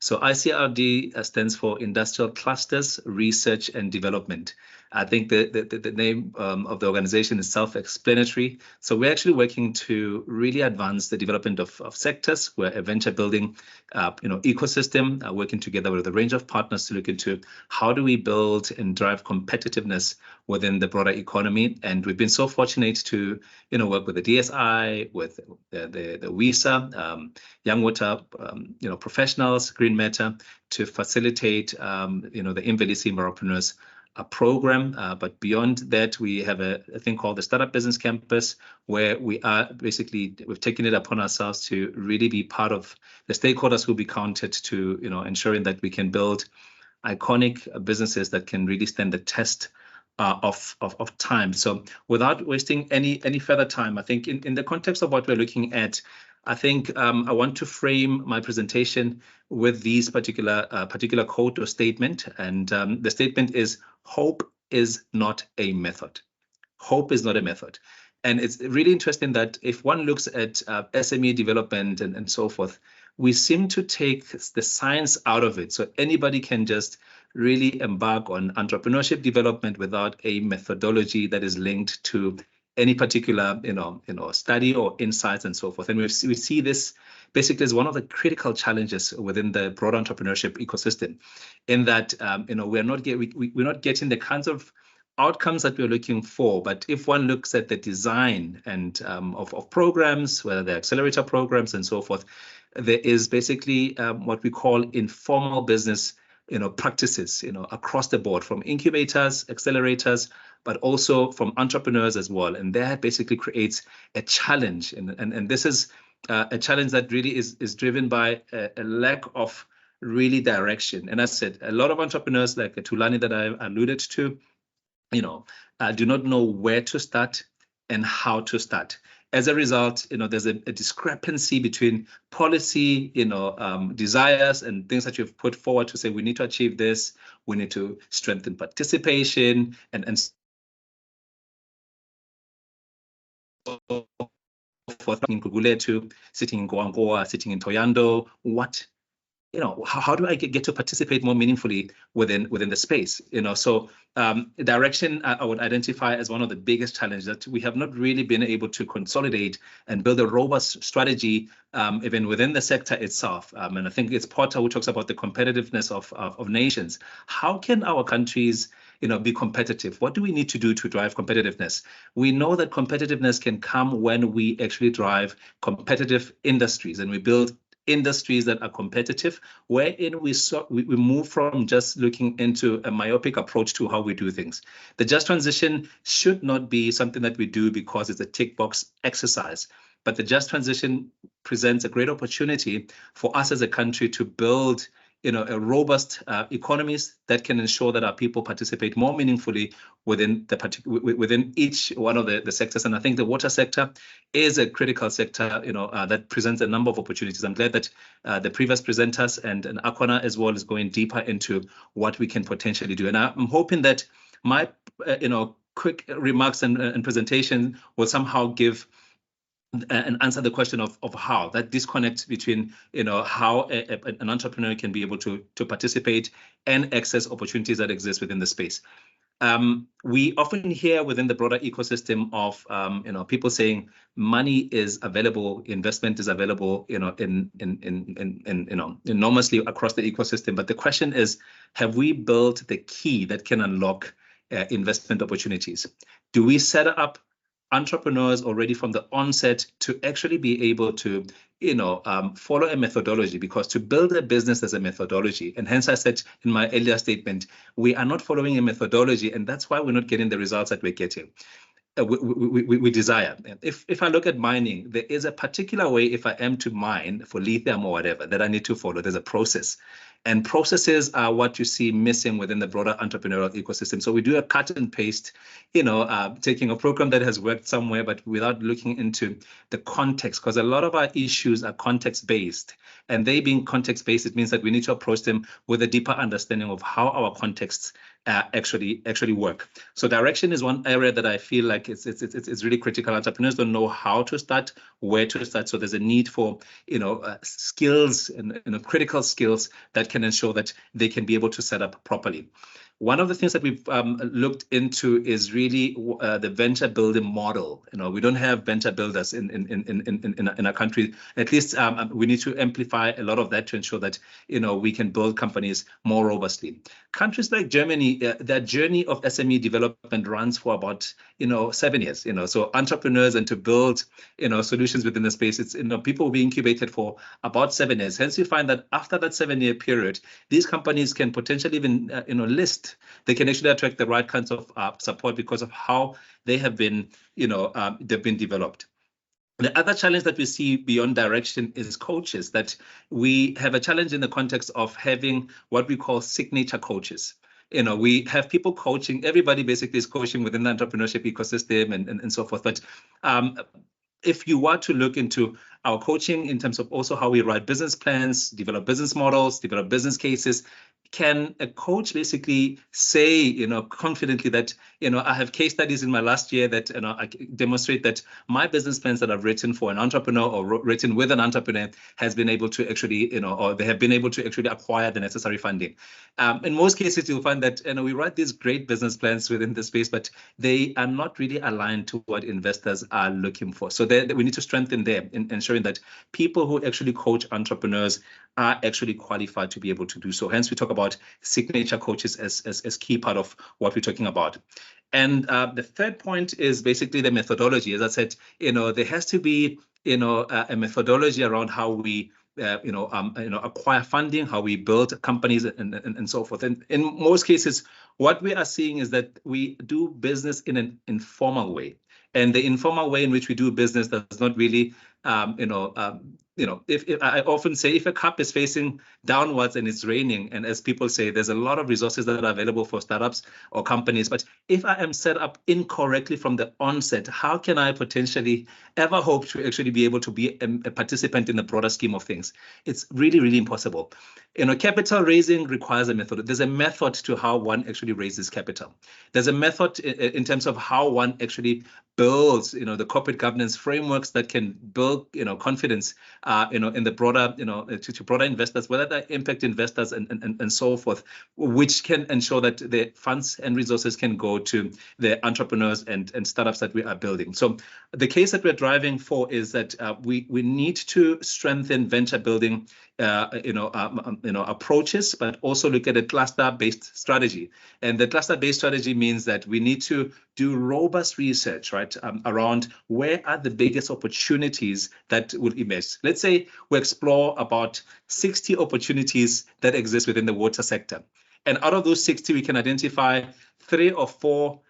So ICRD stands for Industrial Clusters Research and Development. I think the name of the organization is self-explanatory. So we're actually working to really advance the development of sectors. We're a venture building ecosystem, working together with a range of partners to look into how do we build and drive competitiveness within the broader economy. And we've been so fortunate to work with the DSI, with the WISA, Young Water professionals, Green Matter, to facilitate the Imvelisi Entrepreneurs program. But beyond that, we have a thing called the Startup Business Campus, where we've taken it upon ourselves to really be part of the stakeholders who will be counted to ensuring that we can build iconic businesses that can really stand the test of time. So without wasting any further time, I think in the context of what we're looking at, I think I want to frame my presentation with these particular quote or statement. And the statement is, hope is not a method. Hope is not a method. And it's really interesting that if one looks at SME development and so forth, we seem to take the science out of it. So anybody can just really embark on entrepreneurship development without a methodology that is linked to any particular study or insights and so forth. And we see this basically as one of the critical challenges within the broad entrepreneurship ecosystem, in that we're not getting the kinds of outcomes that we're looking for. But if one looks at the design and of programs, whether they're accelerator programs and so forth, there is basically what we call informal business practices across the board, from incubators, accelerators, but also from entrepreneurs as well. And that basically creates a challenge. And this is a challenge that really is driven by a lack of really direction. And as I said, a lot of entrepreneurs, like Tulani that I alluded to, do not know where to start and how to start. As a result, there's a discrepancy between policy, desires and things that you've put forward to say, we need to achieve this, we need to strengthen participation and for sitting in Guguletu, sitting in Goangoa, sitting in Toyando, how do I get to participate more meaningfully within the space? So direction I would identify as one of the biggest challenges, that we have not really been able to consolidate and build a robust strategy even within the sector itself. And I think it's Potter who talks about the competitiveness of nations. How can our countries be competitive? What do we need to do to drive competitiveness? We know that competitiveness can come when we actually drive competitive industries and we build industries that are competitive, wherein we move from just looking into a myopic approach to how we do things. The just transition should not be something that we do because it's a tick box exercise, but the just transition presents a great opportunity for us as a country to build a robust economies that can ensure that our people participate more meaningfully within each one of the sectors. And I think the water sector is a critical sector, that presents a number of opportunities. I'm glad that the previous presenters and Akwana as well is going deeper into what we can potentially do. And I'm hoping that my quick remarks and presentation will somehow give and answer the question of how that disconnect between how an entrepreneur can be able to participate and access opportunities that exist within the space. We often hear within the broader ecosystem of people saying money is available, investment is available, enormously across the ecosystem. But the question is, have we built the key that can unlock investment opportunities? Do we set up entrepreneurs already from the onset to actually be able to follow a methodology? Because to build a business as a methodology, and hence I said in my earlier statement, we are not following a methodology, and that's why we're not getting the results that we're getting. We desire. If I look at mining, there is a particular way, if I am to mine for lithium or whatever, that I need to follow. There's a process. And processes are what you see missing within the broader entrepreneurial ecosystem. So we do a cut and paste, taking a program that has worked somewhere, but without looking into the context, because a lot of our issues are context-based. And they being context-based, it means that we need to approach them with a deeper understanding of how our contexts actually work. So direction is one area that I feel like it's really critical. Entrepreneurs don't know how to start, where to start. So there's a need for skills and critical skills that can ensure that they can be able to set up properly. One of the things that we've looked into is really the venture building model. We don't have venture builders in our country. At least we need to amplify a lot of that to ensure that we can build companies more robustly. Countries like Germany, their journey of SME development runs for about 7 years. So entrepreneurs and to build solutions within the space, it's people will be incubated for about 7 years. Hence, you find that after that 7-year period, these companies can potentially even list. They can actually attract the right kinds of support because of how they have been, they've been developed. The other challenge that we see beyond direction is coaches, that we have a challenge in the context of having what we call signature coaches. We have people coaching, everybody basically is coaching within the entrepreneurship ecosystem and so forth. But if you want to look into our coaching in terms of also how we write business plans, develop business models, develop business cases, can a coach basically say, confidently that, I have case studies in my last year that, I demonstrate that my business plans that I've written for an entrepreneur or written with an entrepreneur has been able to actually, or they have been able to actually acquire the necessary funding. In most cases, you'll find that, we write these great business plans within the space, but they are not really aligned to what investors are looking for. So we need to strengthen them in ensuring that people who actually coach entrepreneurs are actually qualified to be able to do so. Hence, we talk about signature coaches as key part of what we're talking about. And the third point is basically the methodology. As I said, there has to be, a methodology around how we acquire funding, how we build companies and so forth. And in most cases, what we are seeing is that we do business in an informal way. And the informal way in which we do business does not really, if I often say, if a cup is facing downwards and it's raining, and as people say, there's a lot of resources that are available for startups or companies, but if I am set up incorrectly from the onset, how can I potentially ever hope to actually be able to be a participant in the broader scheme of things? It's really, really impossible. Capital raising requires a method. There's a method to how one actually raises capital. There's a method in terms of how one actually builds, the corporate governance frameworks that can build, confidence, in the broader, to broader investors, whether they're impact investors and so forth, which can ensure that the funds and resources can go to the entrepreneurs and startups that we are building. So the case that we're driving for is that we need to strengthen venture building approaches, but also look at a cluster-based strategy. And the cluster-based strategy means that we need to do robust research, right, around where are the biggest opportunities that will emerge. Let's say we explore about 60 opportunities that exist within the water sector. And out of those 60, we can identify 3 or 4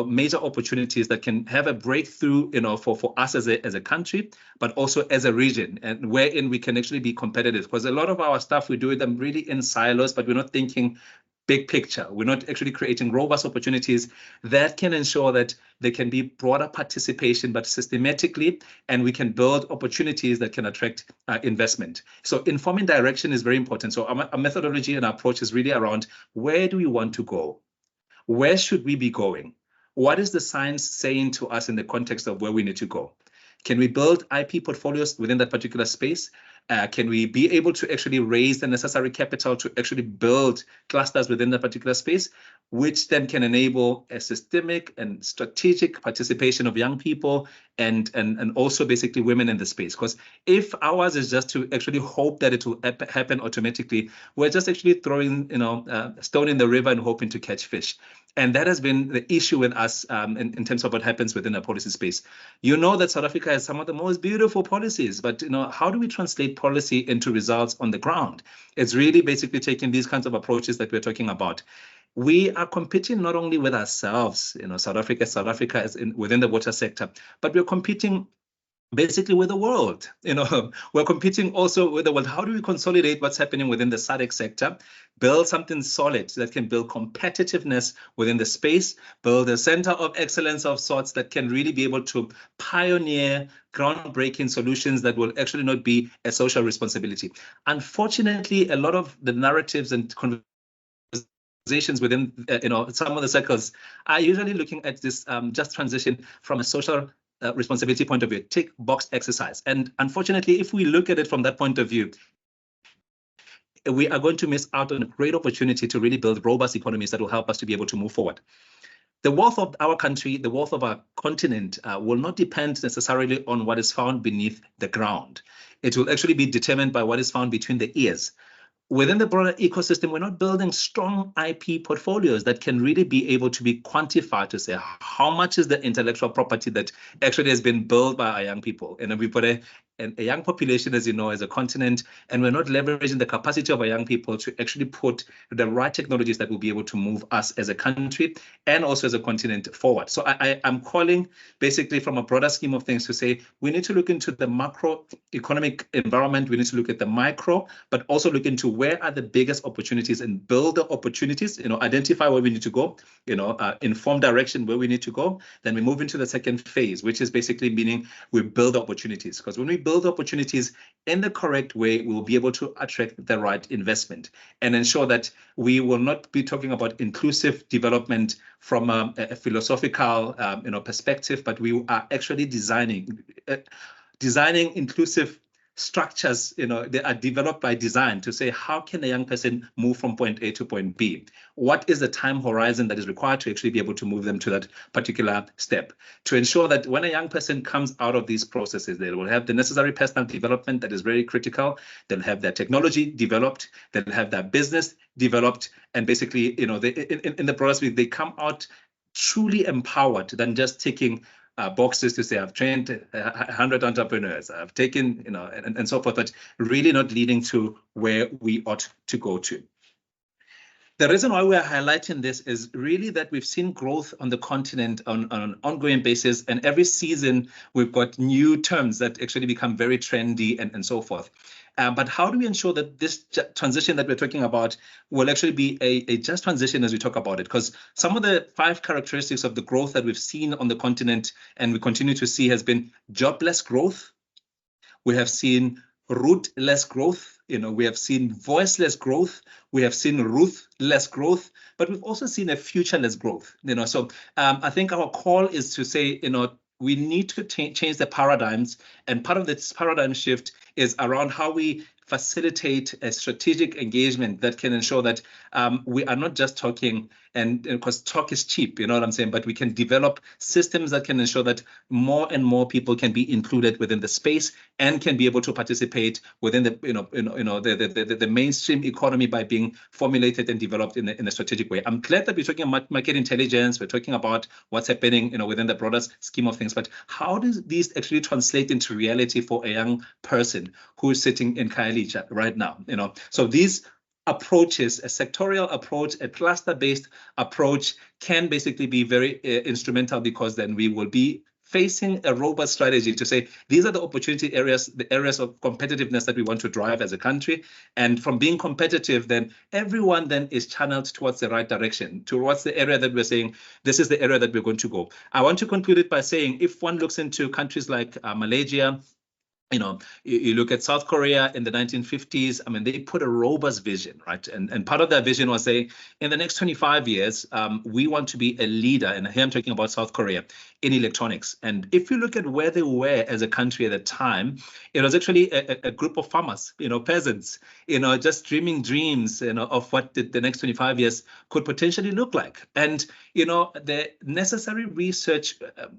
major opportunities that can have a breakthrough, for us as a country, but also as a region, and wherein we can actually be competitive. Because a lot of our stuff, we do them really in silos, but we're not thinking big picture. We're not actually creating robust opportunities that can ensure that there can be broader participation, but systematically, and we can build opportunities that can attract investment. So informing direction is very important. So our methodology and our approach is really around where do we want to go? Where should we be going? What is the science saying to us in the context of where we need to go? Can we build IP portfolios within that particular space? Can we be able to actually raise the necessary capital to actually build clusters within that particular space, which then can enable a systemic and strategic participation of young people and also basically women in the space? Because if ours is just to actually hope that it will happen automatically, we're just actually throwing stone in the river and hoping to catch fish. And that has been the issue with us in terms of what happens within the policy space. That South Africa has some of the most beautiful policies, but how do we translate policy into results on the ground? It's really basically taking these kinds of approaches that we're talking about. We are competing not only with ourselves, South Africa is within the water sector, but we're competing basically with the world. We're competing also with the world. How do we consolidate what's happening within the SADC sector, build something solid that can build competitiveness within the space, build a center of excellence of sorts that can really be able to pioneer groundbreaking solutions that will actually not be a social responsibility. Unfortunately, a lot of the narratives and conversations within some of the circles are usually looking at this just transition from a social responsibility point of view, tick box exercise. And unfortunately, if we look at it from that point of view, we are going to miss out on a great opportunity to really build robust economies that will help us to be able to move forward. The wealth of our country, the wealth of our continent will not depend necessarily on what is found beneath the ground. It will actually be determined by what is found between the ears. Within the broader ecosystem, we're not building strong IP portfolios that can really be able to be quantified to say how much is the intellectual property that actually has been built by our young people. And we've got a young population, as you know, as a continent, and we're not leveraging the capacity of our young people to actually put the right technologies that will be able to move us as a country and also as a continent forward. So I'm calling basically from a broader scheme of things to say we need to look into the macroeconomic environment, we need to look at the micro, but also look into where are the biggest opportunities and build the opportunities, identify where we need to go, inform direction where we need to go. Then we move into the second phase, which is basically meaning we build opportunities. Because when we build opportunities in the correct way, we'll be able to attract the right investment and ensure that we will not be talking about inclusive development from a philosophical perspective, but we are actually designing inclusive structures, they are developed by design to say, how can a young person move from point A to point B? What is the time horizon that is required to actually be able to move them to that particular step? To ensure that when a young person comes out of these processes, they will have the necessary personal development that is very critical. They'll have their technology developed, they'll have their business developed, and basically, in the process, they come out truly empowered than just taking boxes to say I've trained 100 entrepreneurs, I've taken, and so forth, but really not leading to where we ought to go to. The reason why we are highlighting this is really that we've seen growth on the continent on an ongoing basis, and every season we've got new terms that actually become very trendy and so forth. But how do we ensure that this transition that we're talking about will actually be a just transition as we talk about it? Because some of the 5 characteristics of the growth that we've seen on the continent and we continue to see has been jobless growth. We have seen rootless growth. We have seen voiceless growth. We have seen ruthless growth, but we've also seen a futureless growth. So I think our call is to say, we need to change the paradigms, and part of this paradigm shift is around how we facilitate a strategic engagement that can ensure that we are not just talking, and because talk is cheap, you know what I'm saying, but we can develop systems that can ensure that more and more people can be included within the space and can be able to participate within the the mainstream economy by being formulated and developed in a strategic way. I'm glad that we're talking about market intelligence, we're talking about what's happening within the broader scheme of things, but how does these actually translate into reality for a young person who is sitting in Khayelitsha right now? So these approaches, a sectorial approach, a cluster-based approach can basically be very instrumental, because then we will be facing a robust strategy to say, these are the opportunity areas, the areas of competitiveness that we want to drive as a country. And from being competitive, then everyone then is channeled towards the right direction, towards the area that we're saying, this is the area that we're going to go. I want to conclude it by saying, if one looks into countries like Malaysia, you look at South Korea in the 1950s, they put a robust vision, right? And part of that vision was saying, in the next 25 years, we want to be a leader, and here I'm talking about South Korea, in electronics. And if you look at where they were as a country at the time, it was actually a group of farmers, peasants, just dreaming dreams, of what the next 25 years could potentially look like. And, the necessary research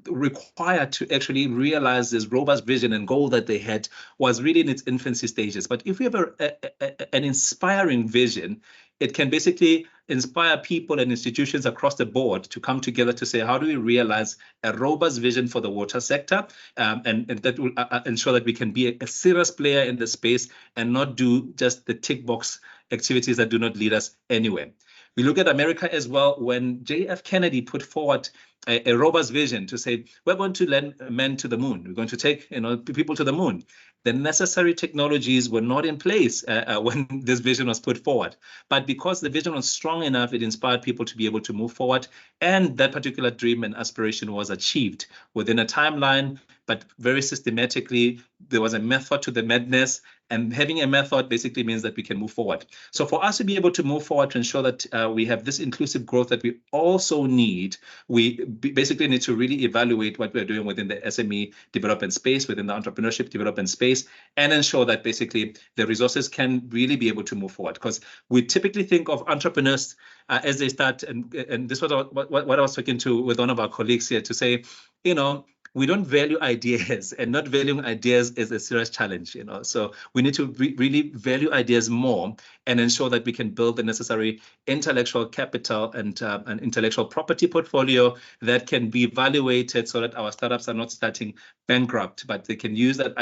required to actually realize this robust vision and goal that they had was really in its infancy stages. But if we have an inspiring vision, it can basically inspire people and institutions across the board to come together to say, how do we realize a robust vision for the water sector, and that will ensure that we can be a serious player in the space and not do just the tick box activities that do not lead us anywhere. We look at America as well. When J.F. Kennedy put forward a robust vision to say, we're going to land men to the moon, we're going to take people to the moon, the necessary technologies were not in place when this vision was put forward. But because the vision was strong enough, it inspired people to be able to move forward. And that particular dream and aspiration was achieved within a timeline, but very systematically, there was a method to the madness, and having a method basically means that we can move forward. So for us to be able to move forward to ensure that we have this inclusive growth that we also need, we basically need to really evaluate what we're doing within the SME development space, within the entrepreneurship development space, and ensure that basically the resources can really be able to move forward. Because we typically think of entrepreneurs as they start, and this was what I was talking to with one of our colleagues here, to say, you know, we don't value ideas, and not valuing ideas is a serious challenge, you know. So we need to really value ideas more and ensure that we can build the necessary intellectual capital and an intellectual property portfolio that can be evaluated so that our startups are not starting bankrupt, but they can use that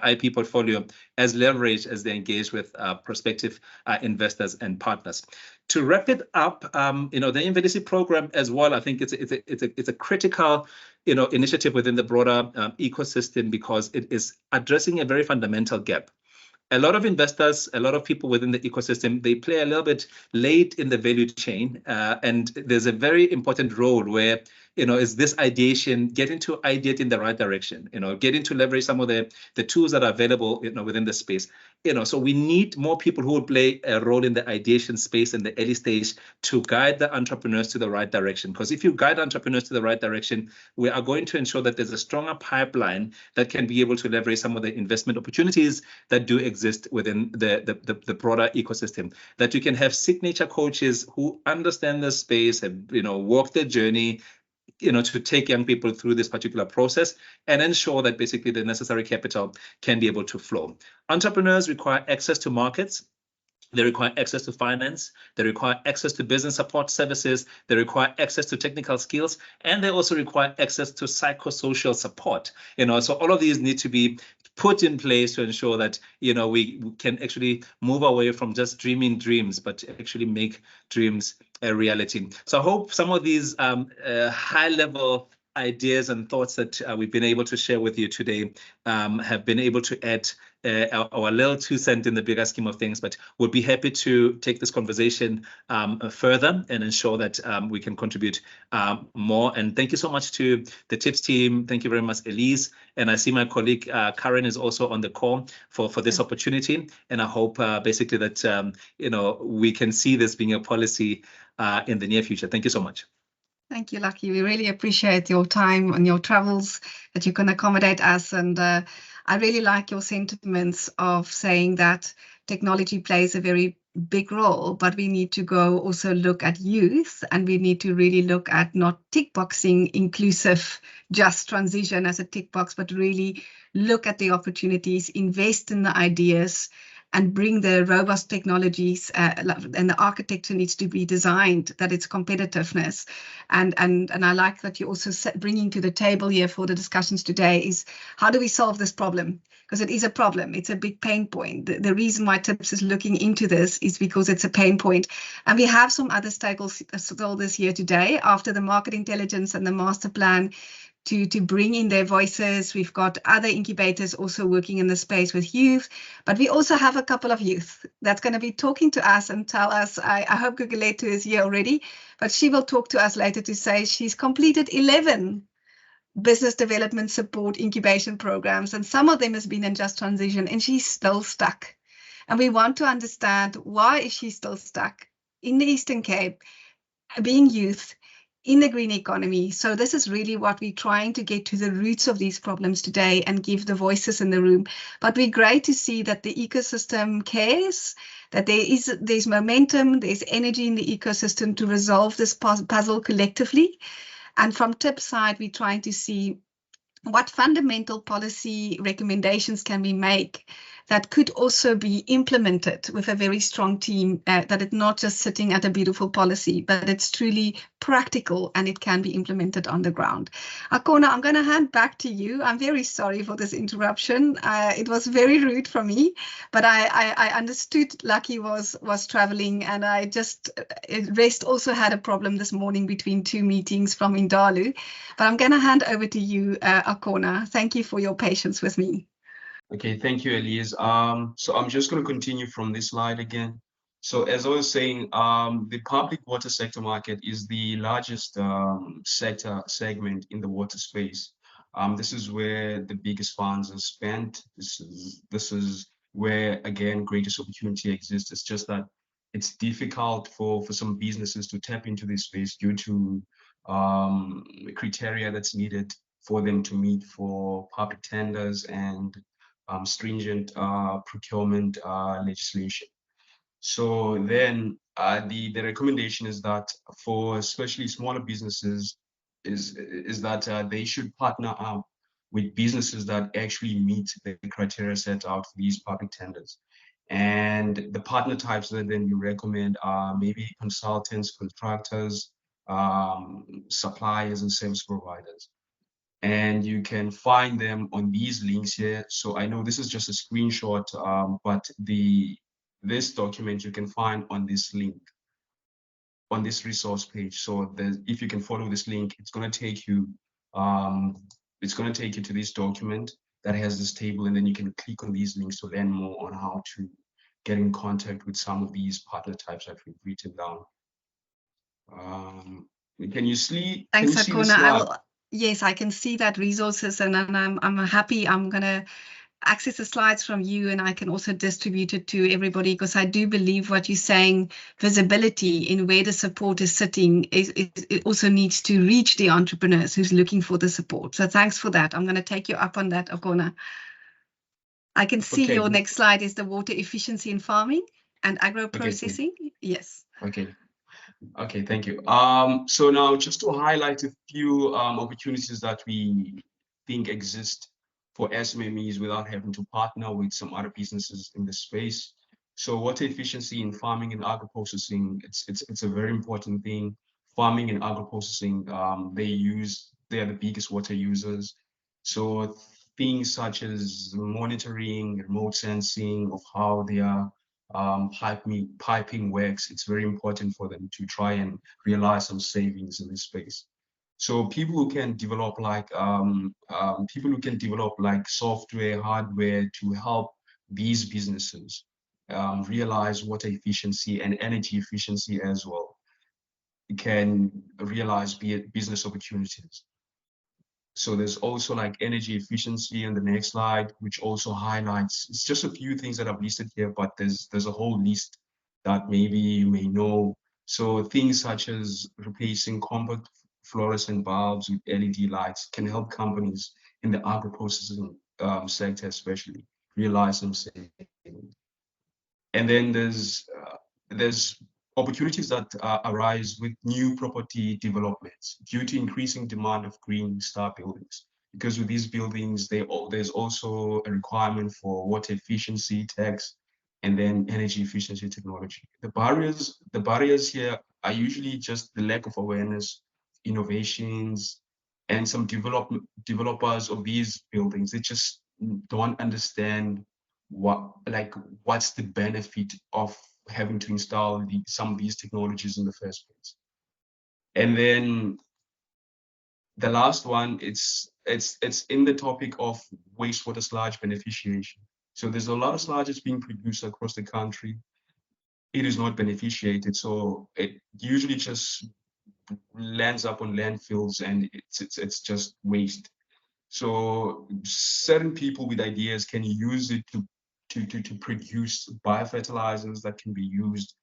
IP portfolio as leverage as they engage with prospective investors and partners. To wrap it up, you know, the Invalisi program as well, I think it's a critical, you know, initiative within the broader ecosystem, because it is addressing a very fundamental gap. A lot of investors, a lot of people within the ecosystem, they play a little bit late in the value chain, and there's a very important role where, you know, is this ideation, getting to ideate in the right direction, you know, getting to leverage some of the tools that are available, you know, within the space, you know. So we need more people who will play a role in the ideation space in the early stage to guide the entrepreneurs to the right direction. Because if you guide entrepreneurs to the right direction, we are going to ensure that there's a stronger pipeline that can be able to leverage some of the investment opportunities that do exist within the broader ecosystem. That you can have signature coaches who understand the space and, you know, walk the journey, you know, to take young people through this particular process and ensure that basically the necessary capital can be able to flow. Entrepreneurs require access to markets. They require access to finance. They require access to business support services. They require access to technical skills, and they also require access to psychosocial support. You know, so all of these need to be put in place to ensure that, you know, we can actually move away from just dreaming dreams, but actually make dreams a reality. So I hope some of these high-level ideas and thoughts that we've been able to share with you today have been able to add our little 2 cents in the bigger scheme of things, but we'll be happy to take this conversation further and ensure that we can contribute more. And thank you so much to the TIPS team. Thank you very much, Elise. And I see my colleague Karen is also on the call for this opportunity. And I hope basically that you know, we can see this being a policy in the near future. Thank you so much. Thank you, Lucky. We really appreciate your time and your travels, that you can accommodate us. And I really like your sentiments of saying that technology plays a very big role, but we need to go also look at youth, and we need to really look at not tick boxing inclusive, just transition as a tick box, but really look at the opportunities, invest in the ideas, and bring the robust technologies, and the architecture needs to be designed that it's competitiveness. And I like that you also bringing to the table here for the discussions today is, how do we solve this problem? Because it is a problem. It's a big pain point. The reason why TIPS is looking into this is because it's a pain point. And we have some other stakeholders here today after the market intelligence and the master plan to bring in their voices. We've got other incubators also working in the space with youth, but we also have a couple of youth that's going to be talking to us and tell us, I hope Guguletu is here already, but she will talk to us later to say she's completed 11 business development support incubation programs, and some of them has been in just transition, and she's still stuck. And we want to understand, why is she still stuck in the Eastern Cape, being youth, in the green economy? So this is really what we're trying to get to the roots of these problems today and give the voices in the room. But we're great to see that the ecosystem cares, that there's momentum, there's energy in the ecosystem to resolve this puzzle collectively. And from TIPS side, we're trying to see what fundamental policy recommendations can we make that could also be implemented with a very strong team, that it's not just sitting at a beautiful policy, but it's truly practical and it can be implemented on the ground. Akona, I'm going to hand back to you. I'm very sorry for this interruption. It was very rude from me, but I understood Lucky was traveling, and I just, Rest also had a problem this morning between 2 meetings from Indalu. But I'm going to hand over to you, Akona. Thank you for your patience with me. Okay, thank you, Elise. So I'm just going to continue from this slide again. So as I was saying, the public water sector market is the largest segment in the water space. This is where the biggest funds are spent. This is where, again, greatest opportunity exists. It's just that it's difficult for some businesses to tap into this space due to criteria that's needed for them to meet for public tenders and stringent procurement legislation. So then the recommendation is that for especially smaller businesses is that they should partner up with businesses that actually meet the criteria set out for these public tenders. And the partner types that then you recommend are maybe consultants, contractors, suppliers, and service providers. And you can find them on these links here. So I know this is just a screenshot, but this document you can find on this link, on this resource page. So if you can follow this link, it's going to take you to this document that has this table, and then you can click on these links to learn more on how to get in contact with some of these partner types that we've written down. Can you see? Thanks, can you see Sakona. Yes, I can see that resources, and I'm happy. I'm gonna access the slides from you, and I can also distribute it to everybody, because I do believe what you're saying, visibility in where the support is sitting, it also needs to reach the entrepreneurs who's looking for the support. So thanks for that. I'm going to take you up on that, Akona. I can see your next slide is the water efficiency in farming and agro-processing. Okay. Yes. Okay, thank you. So now just to highlight a few opportunities that we think exist for SMMEs without having to partner with some other businesses in the space. So water efficiency in farming and agro-processing, it's a very important thing. Farming and agro-processing, they are the biggest water users. So things such as monitoring, remote sensing of how they are piping works, it's very important for them to try and realize some savings in this space. So people who can develop like software, hardware to help these businesses realize water efficiency and energy efficiency as well, can realize business opportunities. So there's also like energy efficiency on the next slide, which also highlights, it's just a few things that I've listed here, but there's a whole list that maybe you may know. So things such as replacing compact fluorescent bulbs with LED lights can help companies in the agro-processing sector especially realize some savings. And then there's opportunities that arise with new property developments due to increasing demand of green star buildings. Because with these buildings, there's also a requirement for water efficiency tags and then energy efficiency technology. The barriers here are usually just the lack of awareness, innovations, and some developers of these buildings. They just don't understand what's the benefit of having to install some of these technologies in the first place. And then the last one, it's in the topic of wastewater sludge beneficiation. So there's a lot of sludges being produced across the country. It is not beneficiated, so it usually just lands up on landfills, and it's just waste. So certain people with ideas can use it to produce biofertilizers that can be used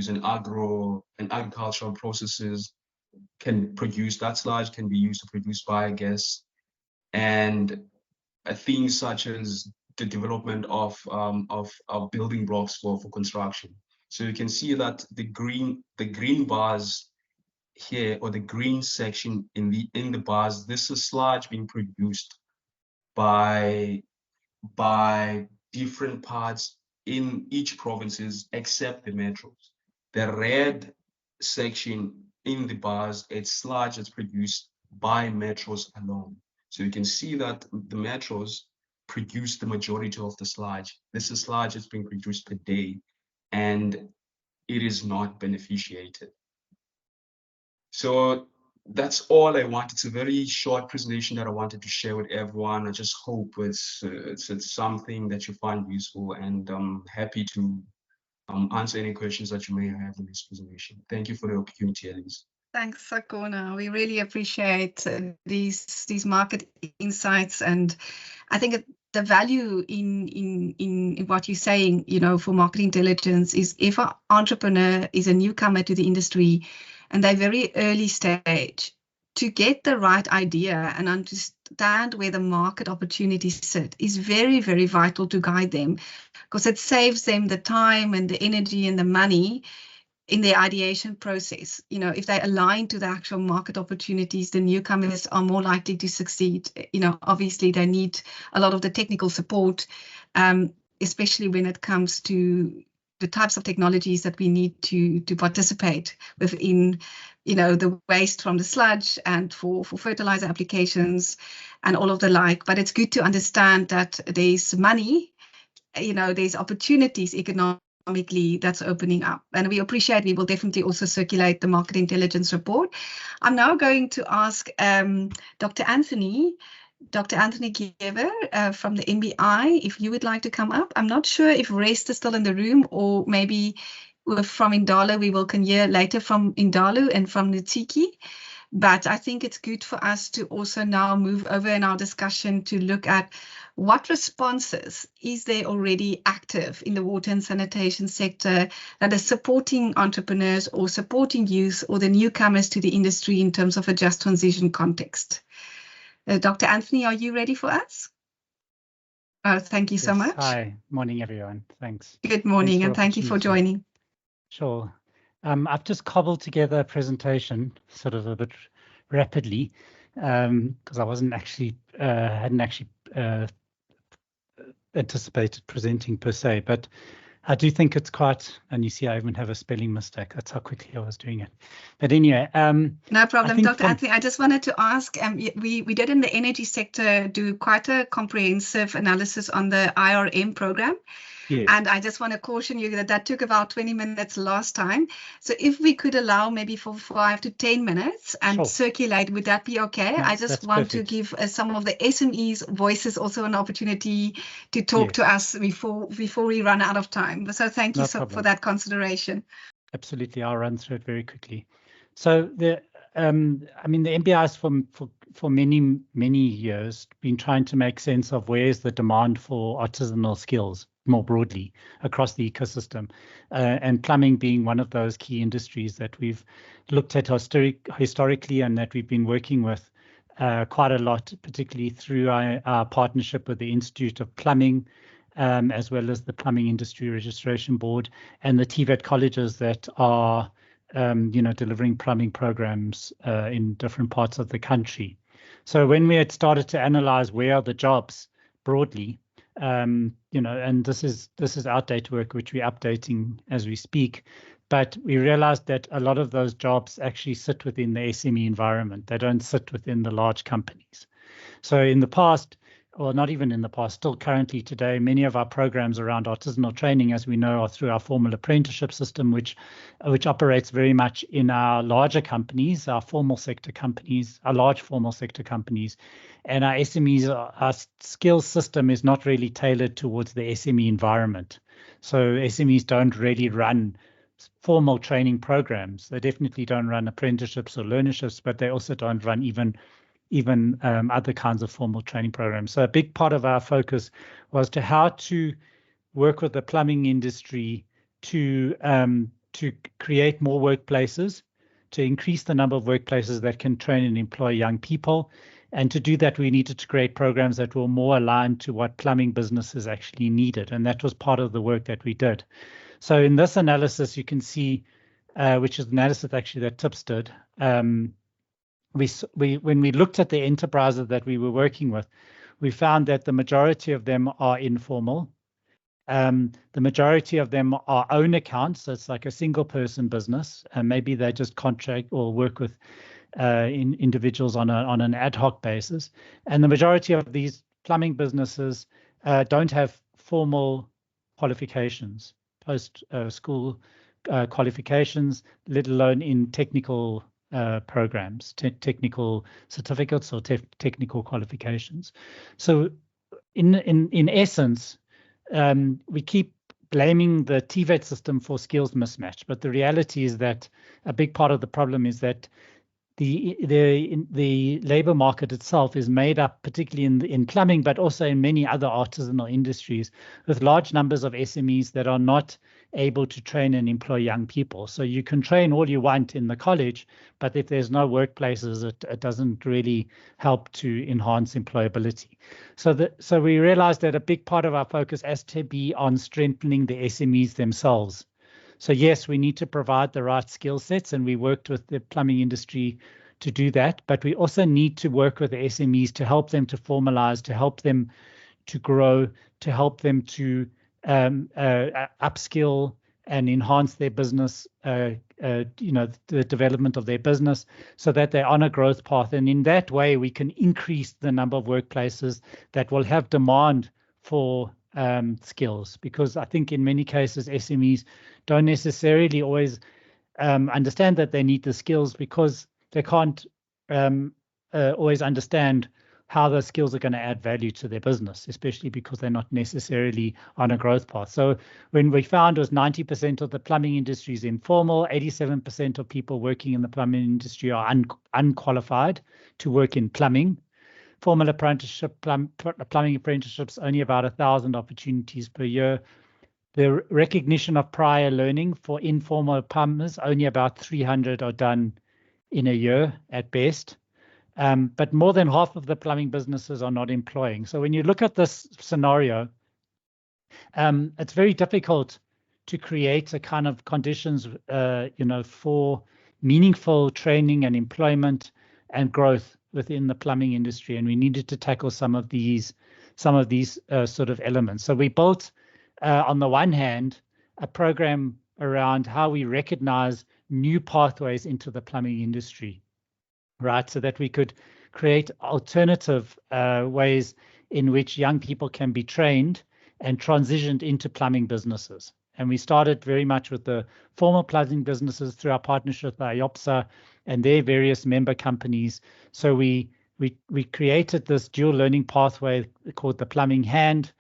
in agricultural processes, can produce that sludge, can be used to produce biogas, and things such as the development of building blocks for construction. So you can see that the green bars here, or the green section in the bars, this is sludge being produced by different parts in each provinces except the metros. The red section in the bars, it's sludge that's produced by metros alone. So you can see that the metros produce the majority of the sludge. This is sludge that's being produced per day, and it is not beneficiated. So that's all I want. It's a very short presentation that I wanted to share with everyone. I just hope it's something that you find useful, and I'm happy to answer any questions that you may have in this presentation. Thank you for the opportunity, Elise. Thanks, Sakona. We really appreciate these market insights, and I think the value in what you're saying, for market intelligence is if an entrepreneur is a newcomer to the industry and they're very early stage, to get the right idea and understand where the market opportunities sit is very, very vital to guide them, because it saves them the time and the energy and the money in their ideation process. If they align to the actual market opportunities, the newcomers are more likely to succeed. Obviously they need a lot of the technical support, especially when it comes to the types of technologies that we need to participate within, the waste from the sludge and for fertilizer applications and all of the like. But it's good to understand that there's money, there's opportunities economically that's opening up, and we will definitely also circulate the market intelligence report. I'm now going to ask Dr. Anthony Giever from the MBI, if you would like to come up. I'm not sure if Rest is still in the room, or maybe from Indalo we can hear later from Indalo and from Ntsiki. But I think it's good for us to also now move over in our discussion to look at what responses is there already active in the water and sanitation sector that is supporting entrepreneurs or supporting youth or the newcomers to the industry in terms of a just transition context. Dr. Anthony, are you ready for us? Thank you so much. Hi, morning everyone. Thanks. Good morning, and thank you for joining. Sure. I've just cobbled together a presentation sort of a bit rapidly because I hadn't actually anticipated presenting per se, but I do think it's quite, and you see I even have a spelling mistake. That's how quickly I was doing it. But anyway. No problem, Dr. Anthony. I just wanted to ask, we did in the energy sector do quite a comprehensive analysis on the IRM program. Yes. And I just want to caution you that took about 20 minutes last time. So if we could allow maybe for 5 to 10 minutes and sure. circulate, would that be okay? No, I just want to give some of the SMEs voices also an opportunity to talk yes. to us before we run out of time. So thank you for that consideration. Absolutely. I'll run through it very quickly. So the MBI's for many years been trying to make sense of where's the demand for artisanal skills more broadly across the ecosystem, and plumbing being one of those key industries that we've looked at historically and that we've been working with quite a lot, particularly through our partnership with the Institute of Plumbing, as well as the Plumbing Industry Registration Board and the TVET colleges that are delivering plumbing programs in different parts of the country. So when we had started to analyze where are the jobs broadly, and this is our data work, which we're updating as we speak, but we realized that a lot of those jobs actually sit within the SME environment. They don't sit within the large companies. So in the past, or not even in the past, still currently today, many of our programs around artisanal training, as we know, are through our formal apprenticeship system, which operates very much in our larger companies, our formal sector companies, our large formal sector companies. And our SMEs, our skills system is not really tailored towards the SME environment. So SMEs don't really run formal training programs. They definitely don't run apprenticeships or learnerships, but they also don't run even other kinds of formal training programs. So a big part of our focus was to how to work with the plumbing industry to create more workplaces, to increase the number of workplaces that can train and employ young people. And to do that, we needed to create programs that were more aligned to what plumbing businesses actually needed. And that was part of the work that we did. So in this analysis, you can see, which is analysis actually that TIPS did, when we looked at the enterprises that we were working with, we found that the majority of them are informal. The majority of them are own accounts. So it's like a single person business, and maybe they just contract or work with individuals on an ad hoc basis. And the majority of these plumbing businesses don't have formal qualifications, post-school qualifications, let alone in technical programs, technical certificates or technical qualifications. So in essence, we keep blaming the TVET system for skills mismatch. But the reality is that a big part of the problem is that the labor market itself is made up, particularly in plumbing, but also in many other artisanal industries, with large numbers of SMEs that are not able to train and employ young people. So you can train all you want in the college, but if there's no workplaces, it doesn't really help to enhance employability. So we realized that a big part of our focus has to be on strengthening the SMEs themselves. So yes, we need to provide the right skill sets, and we worked with the plumbing industry to do that, but we also need to work with the SMEs to help them to formalize, to help them to grow, to help them to upskill and enhance their business, the development of their business, so that they're on a growth path. And in that way, we can increase the number of workplaces that will have demand for skills, because I think in many cases SMEs don't necessarily always understand that they need the skills, because they can't always understand how those skills are going to add value to their business, especially because they're not necessarily on a growth path. So when we found was 90% of the plumbing industry is informal, 87% of people working in the plumbing industry are unqualified to work in plumbing. Formal apprenticeship, plumbing apprenticeships, only about 1,000 opportunities per year. The recognition of prior learning for informal plumbers, only about 300 are done in a year at best. But more than half of the plumbing businesses are not employing. So when you look at this scenario, it's very difficult to create a kind of conditions, for meaningful training and employment and growth within the plumbing industry, and we needed to tackle some of these sort of elements. So we built, on the one hand, a program around how we recognize new pathways into the plumbing industry, right? So that we could create alternative ways in which young people can be trained and transitioned into plumbing businesses. And we started very much with the formal plumbing businesses through our partnership with IOPSA and their various member companies. So we created this dual learning pathway called the Plumbing Hand.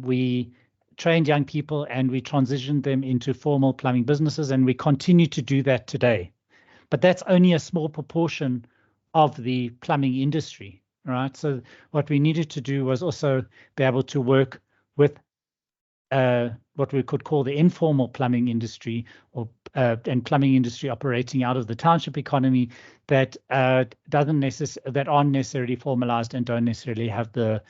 We trained young people and we transitioned them into formal plumbing businesses, and we continue to do that today. But that's only a small proportion of the plumbing industry, right? So what we needed to do was also be able to work with what we could call the informal plumbing industry, or and plumbing industry operating out of the township economy that aren't necessarily formalized and don't necessarily have the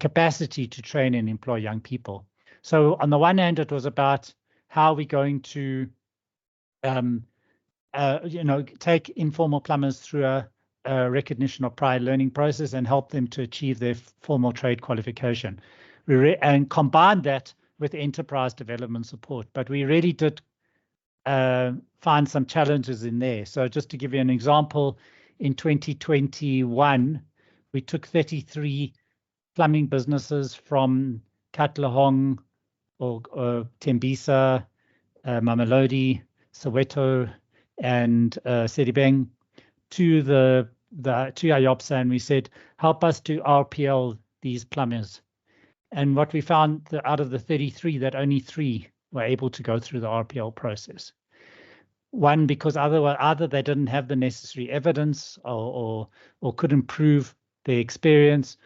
capacity to train and employ young people. So on the one hand, it was about how we're going to take informal plumbers through a recognition of prior learning process and help them to achieve their formal trade qualification. And combine that with enterprise development support. But we really did find some challenges in there. So just to give you an example, in 2021, we took 33 plumbing businesses from Katlehong or Tembisa, Mamelodi, Soweto, and Sedibeng to IOPSA, and we said, help us to RPL these plumbers. And what we found, that out of the 33, that only 3 were able to go through the RPL process. One, because either they didn't have the necessary evidence or couldn't prove their experience,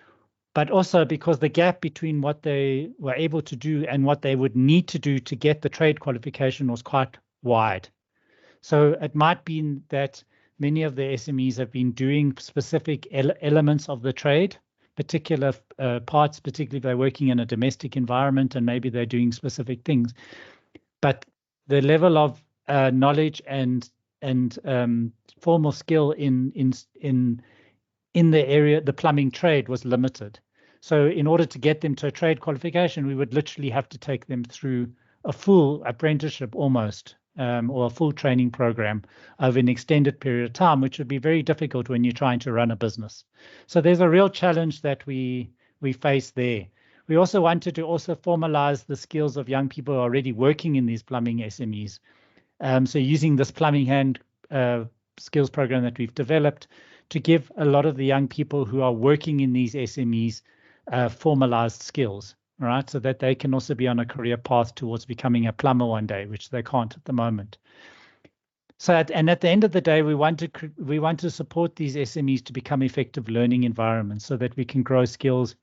but also because the gap between what they were able to do and what they would need to do to get the trade qualification was quite wide. So it might be that many of the SMEs have been doing specific elements of the trade, particular parts, particularly if they're working in a domestic environment and maybe they're doing specific things. But the level of knowledge and formal skill in the area, the plumbing trade, was limited. So in order to get them to a trade qualification, we would literally have to take them through a full apprenticeship almost, or a full training program over an extended period of time, which would be very difficult when you're trying to run a business. So there's a real challenge that we face there. We also wanted to formalize the skills of young people already working in these plumbing SMEs. So using this Plumbing Hand skills program that we've developed to give a lot of the young people who are working in these SMEs formalized skills. right? So that they can also be on a career path towards becoming a plumber one day, which they can't at the moment. So, and at the end of the day, we want to support these SMEs to become effective learning environments so that we can grow skills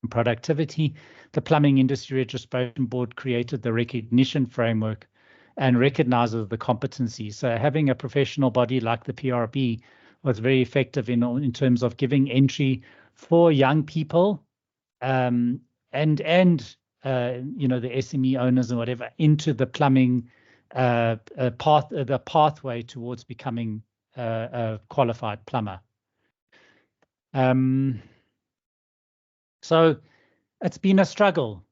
and productivity. The Plumbing Industry Registration Board created the recognition framework and recognizes the competencies. So having a professional body like the PRB was very effective in terms of giving entry for young people and you know, the SME owners and whatever into the plumbing the pathway towards becoming a qualified plumber. So it's been a struggle,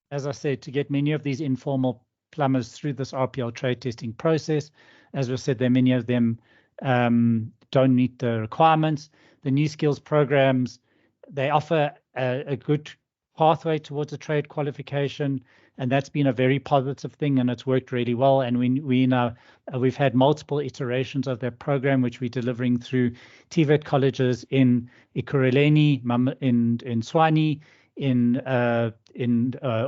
as I said, to get many of these informal plumbers through this RPL trade testing process. As I said, many of them don't meet the requirements. The new skills programs, they offer a good pathway towards a trade qualification, and that's been a very positive thing, and it's worked really well. And we've had multiple iterations of that program, which we're delivering through TVET colleges in Ekurhuleni, in Tshwane, in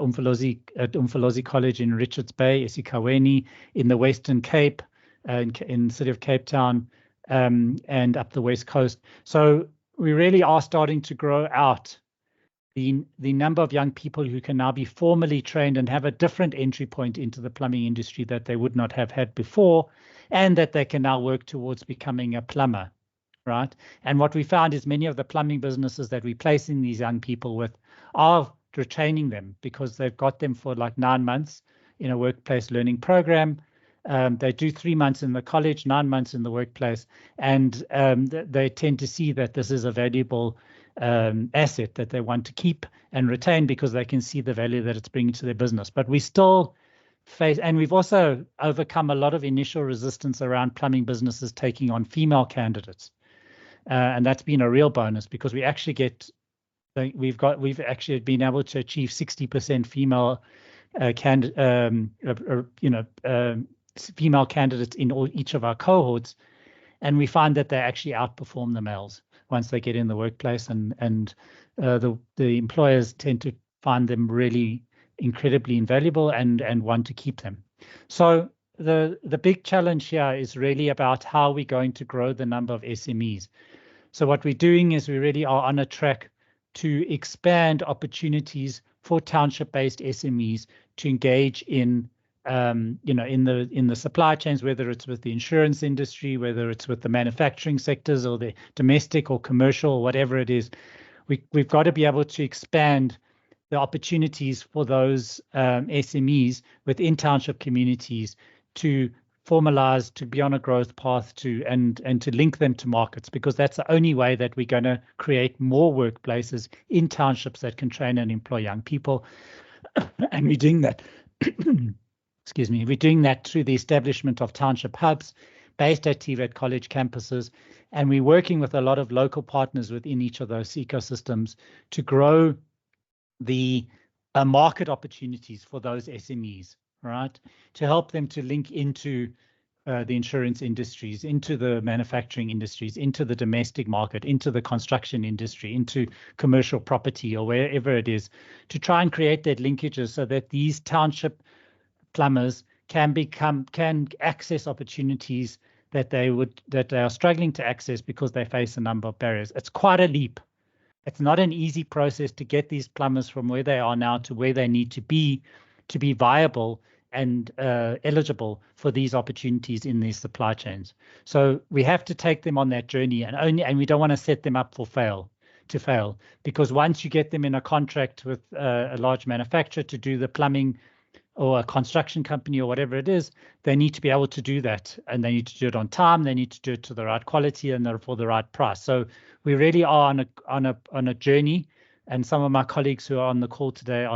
Umfolozi College in Richards Bay, eSeKhaweni, in the Western Cape, in the city of Cape Town, and up the West Coast. So we really are starting to grow out the number of young people who can now be formally trained and have a different entry point into the plumbing industry that they would not have had before, and that they can now work towards becoming a plumber, right? And what we found is many of the plumbing businesses that we're placing these young people with are retaining them because they've got them for like 9 months in a workplace learning program. They do 3 months in the college, 9 months in the workplace, and they tend to see that this is a valuable asset that they want to keep and retain because they can see the value that it's bringing to their business. But we still face, and we've also overcome a lot of initial resistance around plumbing businesses taking on female candidates, and that's been a real bonus because we actually get, we've actually been able to achieve 60% female female candidates in each of our cohorts, and we find that they actually outperform the males once they get in the workplace, and the employers tend to find them really incredibly invaluable and want to keep them. So the big challenge here is really about how we're going to grow the number of SMEs. So what we're doing is we really are on a track to expand opportunities for township-based SMEs to engage in in the supply chains, whether it's with the insurance industry, whether it's with the manufacturing sectors or the domestic or commercial, or whatever it is. We've got to be able to expand the opportunities for those SMEs within township communities to formalize, to be on a growth path, and to link them to markets, because that's the only way that we're going to create more workplaces in townships that can train and employ young people. And we're doing that. Excuse me, we're doing that through the establishment of township hubs based at TVET college campuses, and we're working with a lot of local partners within each of those ecosystems to grow the market opportunities for those SMEs, right? To help them to link into the insurance industries, into the manufacturing industries, into the domestic market, into the construction industry, into commercial property, or wherever it is, to try and create that linkages so that these township plumbers can access opportunities that they are struggling to access because they face a number of barriers. It's quite a leap. It's not an easy process to get these plumbers from where they are now to where they need to be viable and eligible for these opportunities in these supply chains. So we have to take them on that journey, and we don't want to set them up for fail, because once you get them in a contract with a large manufacturer to do the plumbing, or a construction company, or whatever it is, they need to be able to do that, and they need to do it on time. They need to do it to the right quality and for the right price. So we really are on a journey, and some of my colleagues who are on the call today,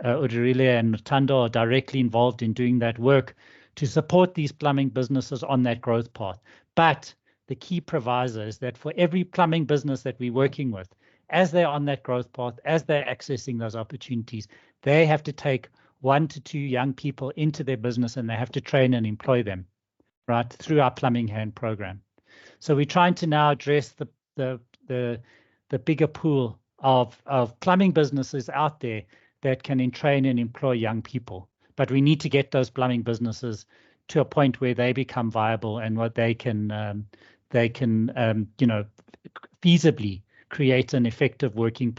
Udurile and Tando, are directly involved in doing that work to support these plumbing businesses on that growth path. But the key proviso is that for every plumbing business that we're working with, as they're on that growth path, as they're accessing those opportunities, they have to take 1 to 2 young people into their business, and they have to train and employ them, right, through our Plumbing Hand program. So we're trying to now address the bigger pool plumbing businesses out there that can train and employ young people. But we need to get those plumbing businesses to a point where they become viable and what they can feasibly create an effective working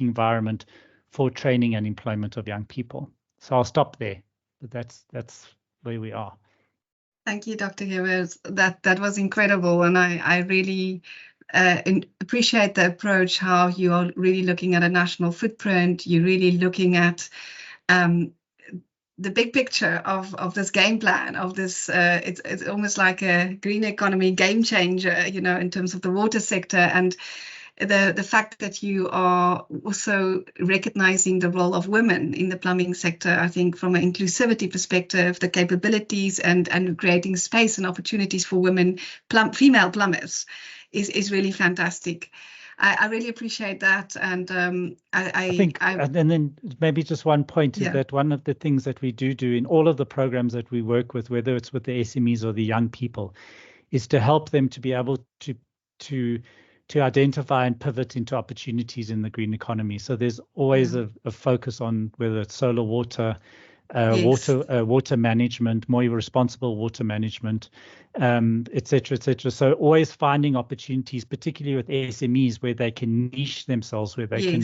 environment for training and employment of young people. So I'll stop there. But that's where we are. Thank you, Dr. Hewers. That was incredible, and I really appreciate the approach, how you are really looking at a national footprint. You're really looking at the big picture of this game plan, of this, it's almost like a green economy game changer, you know, in terms of the water sector, and the fact that you are also recognizing the role of women in the plumbing sector. I think from an inclusivity perspective, the capabilities and creating space and opportunities for women, female plumbers is really fantastic. I really appreciate that, and I think, and then maybe just one point is that one of the things that we do in all of the programs that we work with, whether it's with the SMEs or the young people, is to help them to be able to identify and pivot into opportunities in the green economy. So there's always a focus on whether it's solar water, water management, more responsible water management, et cetera, et cetera. So always finding opportunities, particularly with SMEs, where they can niche themselves, where they can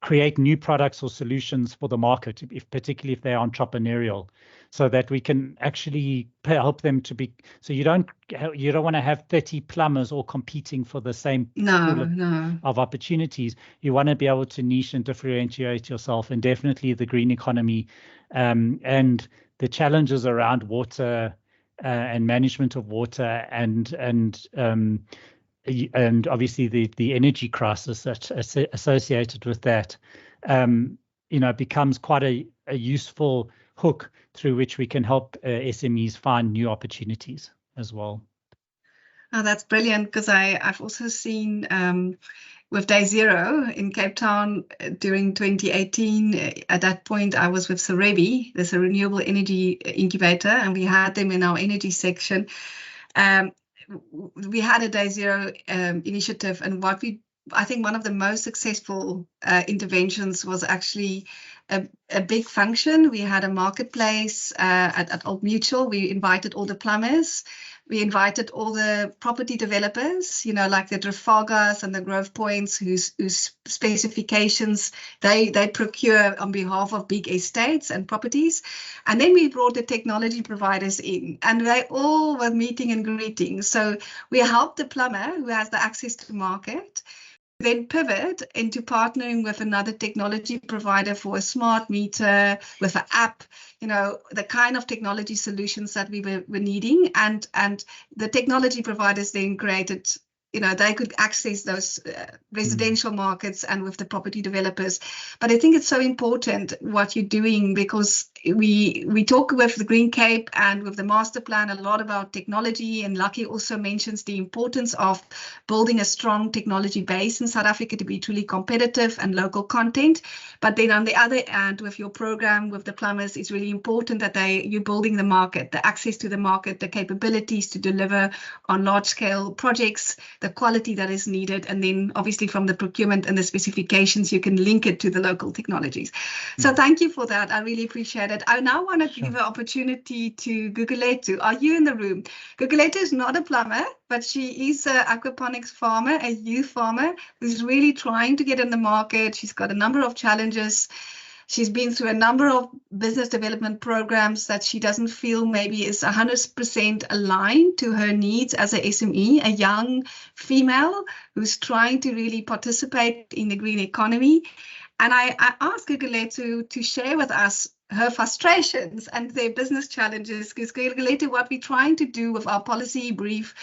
create new products or solutions for the market, particularly if they're entrepreneurial, so that we can actually help them to be. So you don't want to have 30 plumbers all competing for the same pool of opportunities. You want to be able to niche and differentiate yourself, and definitely the green economy and the challenges around water and management of water and obviously the energy crisis that's associated with that, becomes quite a useful hook through which we can help SMEs find new opportunities as well. Oh, that's brilliant, because I've also seen with Day Zero in Cape Town during 2018, at that point I was with Sarebi, there's a renewable energy incubator, and we had them in our energy section. We had a Day Zero initiative, and I think one of the most successful interventions was actually a big function. We had a marketplace at Old Mutual. We invited all the plumbers. We invited all the property developers, like the Trafalgars and the Grove Points, whose specifications they procure on behalf of big estates and properties. And then we brought the technology providers in, and they all were meeting and greeting. So we helped the plumber who has the access to market then pivot into partnering with another technology provider for a smart meter, with an app, the kind of technology solutions that we were needing. And the technology providers then created, they could access those residential markets and with the property developers. But I think it's so important what you're doing, because we talk with the Green Cape and with the master plan a lot about technology, and Lucky also mentions the importance of building a strong technology base in South Africa to be truly competitive and local content. But then on the other end, with your program with the plumbers, it's really important that you're building the market, the access to the market, the capabilities to deliver on large scale projects, the quality that is needed, and then obviously from the procurement and the specifications you can link it to the local technologies. So thank you for that. I really appreciate it. I now want to give an opportunity to Gugulethu. Are you in the room? Gugulethu is not a plumber, but she is an aquaponics farmer, a youth farmer who's really trying to get in the market. She's got a number of challenges. She's been through a number of business development programs that she doesn't feel maybe is 100% aligned to her needs as a SME, a young female who's trying to really participate in the green economy. And I asked Gugulethu to share with us her frustrations and their business challenges, because Gugulethu, what we're trying to do with our policy brief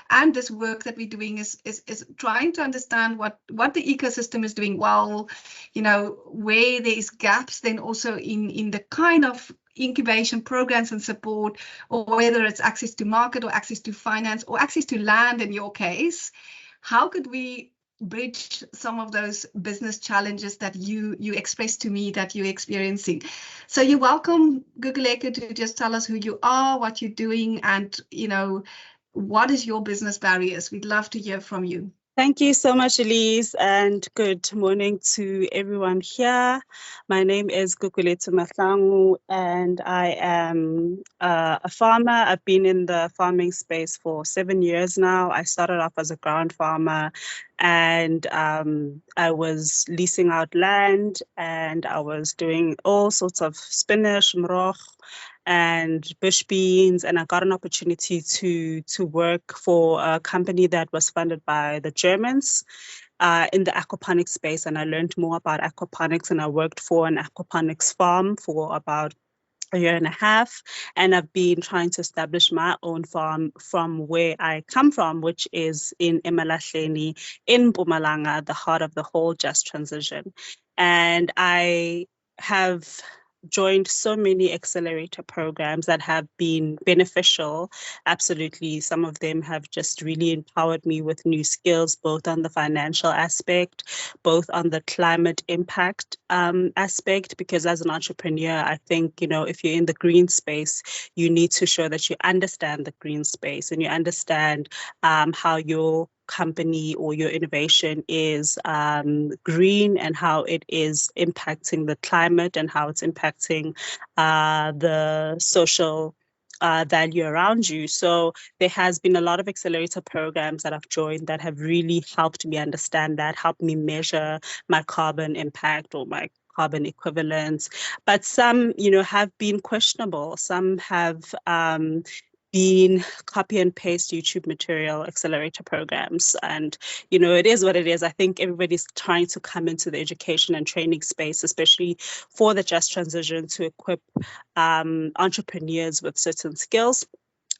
and this work that we're doing is trying to understand what the ecosystem is doing well, where there is gaps, then also in the kind of incubation programs and support, or whether it's access to market or access to finance or access to land in your case. How could we bridge some of those business challenges that you expressed to me that you're experiencing? So you're welcome, Gugulethu, to just tell us who you are, what you're doing, and what is your business barriers. We'd love to hear from you. Thank you so much, Elise, and good morning to everyone here. My name is Kukuletu Mahlangu, and I am a farmer. I've been in the farming space for 7 years now. I started off as a ground farmer, and I was leasing out land, and I was doing all sorts of spinach, mrog, and bush beans, and I got an opportunity to work for a company that was funded by the Germans in the aquaponics space, and I learned more about aquaponics, and I worked for an aquaponics farm for about a year and a half, and I've been trying to establish my own farm from where I come from, which is in Emalahleni in Mpumalanga, the heart of the whole just transition. And I have joined so many accelerator programs that have been beneficial. Absolutely. Some of them have just really empowered me with new skills, both on the financial aspect, both on the climate impact aspect, because as an entrepreneur, I think, you know, if you're in the green space, you need to show that you understand the green space and you understand how your company or your innovation is green and how it is impacting the climate and how it's impacting the social value around you. So there has been a lot of accelerator programs that I've joined that have really helped me understand that, helped me measure my carbon impact or my carbon equivalents. But some, you know, have been questionable. Some have been copy and paste YouTube material accelerator programs. And, you know, it is what it is. I think everybody's trying to come into the education and training space, especially for the just transition, to equip entrepreneurs with certain skills.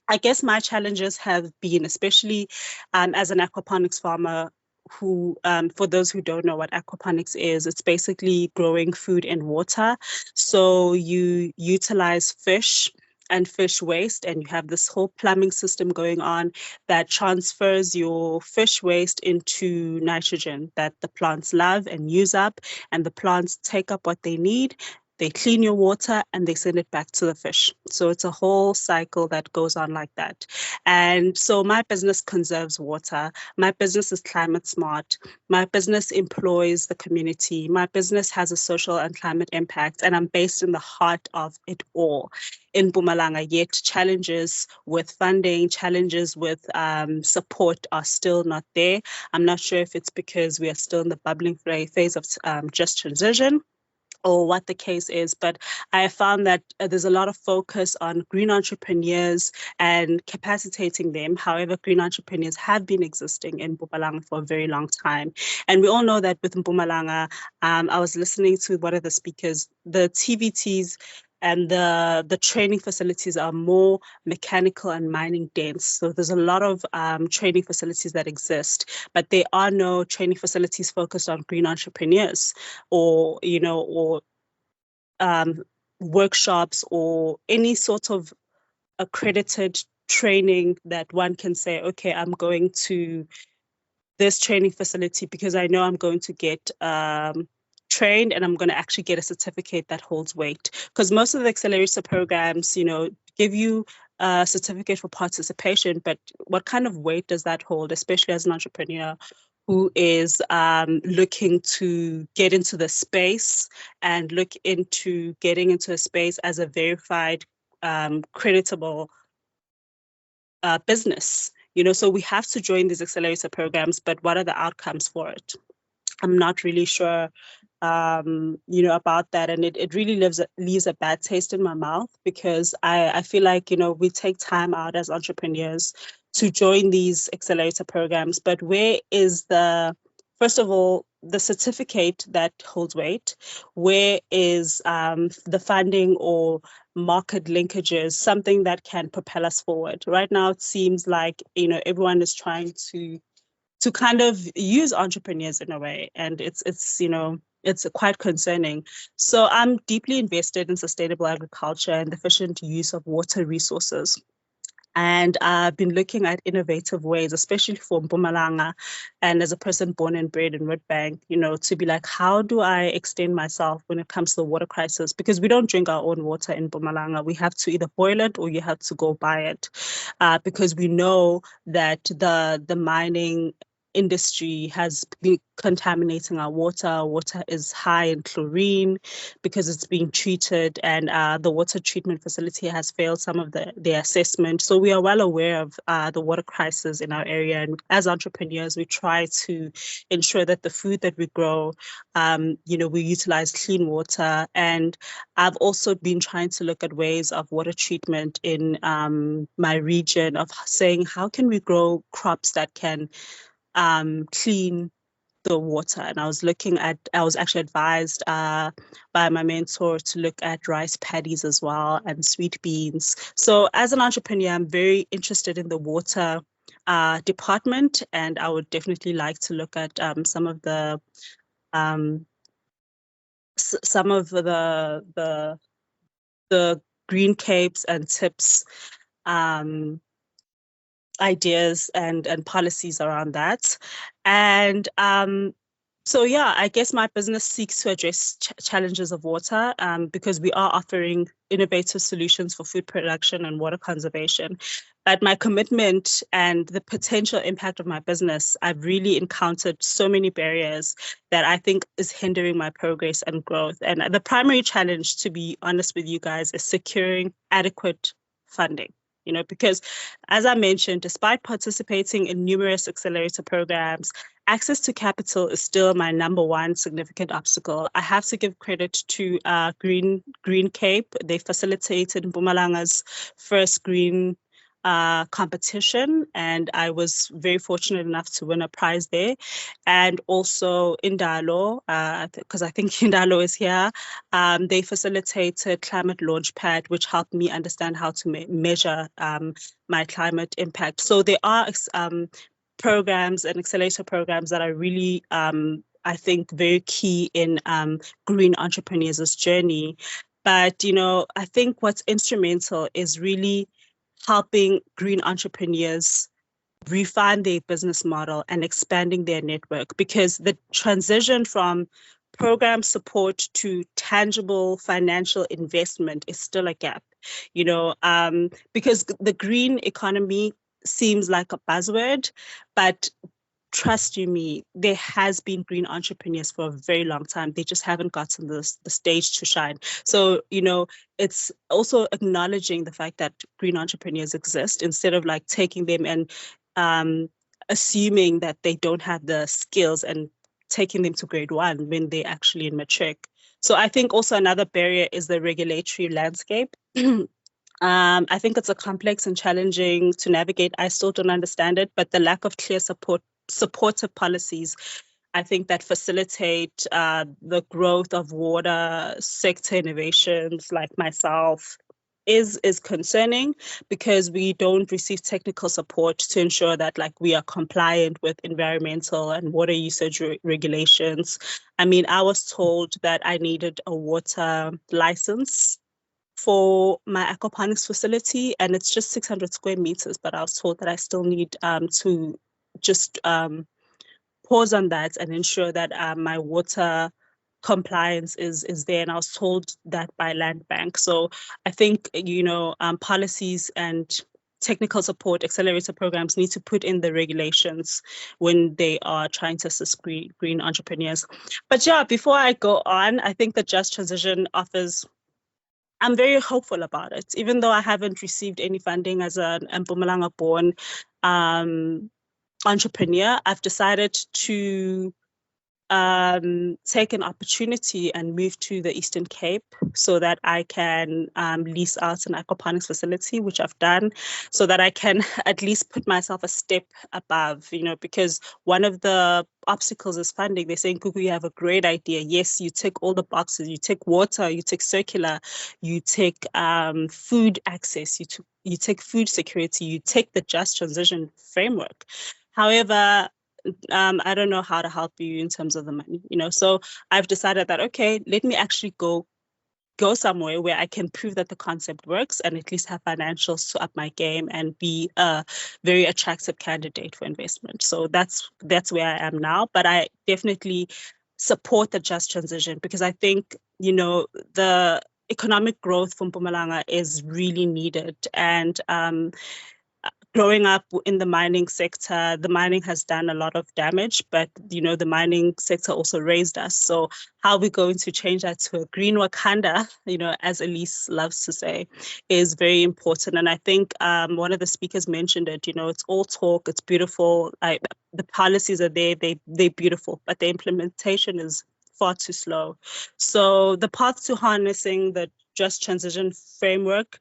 I guess my challenges have been, especially as an aquaponics farmer, who, for those who don't know what aquaponics is, it's basically growing food in water. So you utilize fish and fish waste, and you have this whole plumbing system going on that transfers your fish waste into nitrogen that the plants love and use up, and the plants take up what they need. They clean your water and they send it back to the fish. So it's a whole cycle that goes on like that. And so my business conserves water. My business is climate smart. My business employs the community. My business has a social and climate impact, and I'm based in the heart of it all in Mpumalanga. Yet challenges with funding, challenges with support are still not there. I'm not sure if it's because we are still in the bubbling phase of just transition, or what the case is, but I found that there's a lot of focus on green entrepreneurs and capacitating them. However, green entrepreneurs have been existing in Mpumalanga for a very long time. And we all know that with Mpumalanga, I was listening to one of the speakers, the TVTs and the training facilities are more mechanical and mining dense. So there's a lot of training facilities that exist, but there are no training facilities focused on green entrepreneurs, or, you know, or workshops or any sort of accredited training that one can say, okay, I'm going to this training facility because I know I'm going to get trained and I'm going to actually get a certificate that holds weight. Because most of the accelerator programs, you know, give you a certificate for participation, but what kind of weight does that hold, especially as an entrepreneur who is looking to get into the space and look into getting into a space as a verified, creditable business? You know, so we have to join these accelerator programs, but what are the outcomes for it? I'm not really sure, you know, about that. And it really leaves a bad taste in my mouth, because I feel like, you know, we take time out as entrepreneurs to join these accelerator programs, but where is first of all, the certificate that holds weight? Where is the funding or market linkages, something that can propel us forward? Right now, it seems like, you know, everyone is trying to kind of use entrepreneurs in a way, and it's you know, it's quite concerning. So I'm deeply invested in sustainable agriculture and efficient use of water resources. And I've been looking at innovative ways, especially for Mpumalanga, and as a person born and bred in Witbank, you know, to be like, how do I extend myself when it comes to the water crisis? Because we don't drink our own water in Mpumalanga. We have to either boil it or you have to go buy it, because we know that the mining industry has been contaminating our water. Our water is high in chlorine because it's being treated, and the water treatment facility has failed some of the assessment. So we are well aware of the water crisis in our area, and as entrepreneurs, we try to ensure that the food that we grow, we utilize clean water. And I've also been trying to look at ways of water treatment in my region, of saying how can we grow crops that can clean the water. And I was actually advised by my mentor to look at rice paddies as well, and sweet beans. So as an entrepreneur, I'm very interested in the water department, and I would definitely like to look at some of the green capes and tips ideas and policies around that. And so yeah, I guess my business seeks to address challenges of water because we are offering innovative solutions for food production and water conservation. But my commitment and the potential impact of my business, I've really encountered so many barriers that I think is hindering my progress and growth. And the primary challenge, to be honest with you guys, is securing adequate funding. Because as I mentioned, despite participating in numerous accelerator programs, access to capital is still my number one significant obstacle. I have to give credit to Green Cape. They facilitated Mpumalanga's first green competition, and I was very fortunate enough to win a prize there. And also Indalo, because I think Indalo is here, they facilitated Climate Launchpad, which helped me understand how to measure my climate impact. So there are programs and accelerator programs that are really, I think, very key in green entrepreneurs' journey. But, I think what's instrumental is really helping green entrepreneurs refine their business model and expanding their network, because the transition from program support to tangible financial investment is still a gap, because the green economy seems like a buzzword, but trust you me, there has been green entrepreneurs for a very long time. They just haven't gotten the stage to shine. So, it's also acknowledging the fact that green entrepreneurs exist, instead of like taking them and assuming that they don't have the skills and taking them to grade one when they're actually in matric. So I think also another barrier is the regulatory landscape. I think it's a complex and challenging to navigate. I still don't understand it, but the lack of clear supportive policies, I think, that facilitate the growth of water sector innovations like myself is concerning, because we don't receive technical support to ensure that we are compliant with environmental and water usage regulations. I mean, I was told that I needed a water license for my aquaponics facility, and it's just 600 square meters, but I was told that I still need to just pause on that and ensure that my water compliance is there, and I was told that by Land Bank. So I think policies and technical support accelerator programs need to put in the regulations when they are trying to assist green entrepreneurs. But yeah, before I go on, I think the Just Transition offers, I'm very hopeful about it, even though I haven't received any funding as an Mpumalanga-born entrepreneur. I've decided to take an opportunity and move to the Eastern Cape so that I can lease out an aquaponics facility, which I've done, so that I can at least put myself a step above, because one of the obstacles is funding. They're saying, Gugu, you have a great idea. Yes, you tick all the boxes. You tick water, you tick circular, you tick food access, you take food security, you take the Just Transition framework. However, I don't know how to help you in terms of the money, so I've decided that, okay, let me actually go somewhere where I can prove that the concept works and at least have financials to up my game and be a very attractive candidate for investment. So that's where I am now. But I definitely support the Just Transition, because I think, the economic growth from Mpumalanga is really needed. And growing up in the mining sector, the mining has done a lot of damage, but the mining sector also raised us. So how we're going to change that to a green Wakanda, as Elise loves to say, is very important. And I think one of the speakers mentioned it. It's all talk, it's beautiful. The policies are there, they're beautiful, but the implementation is far too slow. So the path to harnessing the just transition framework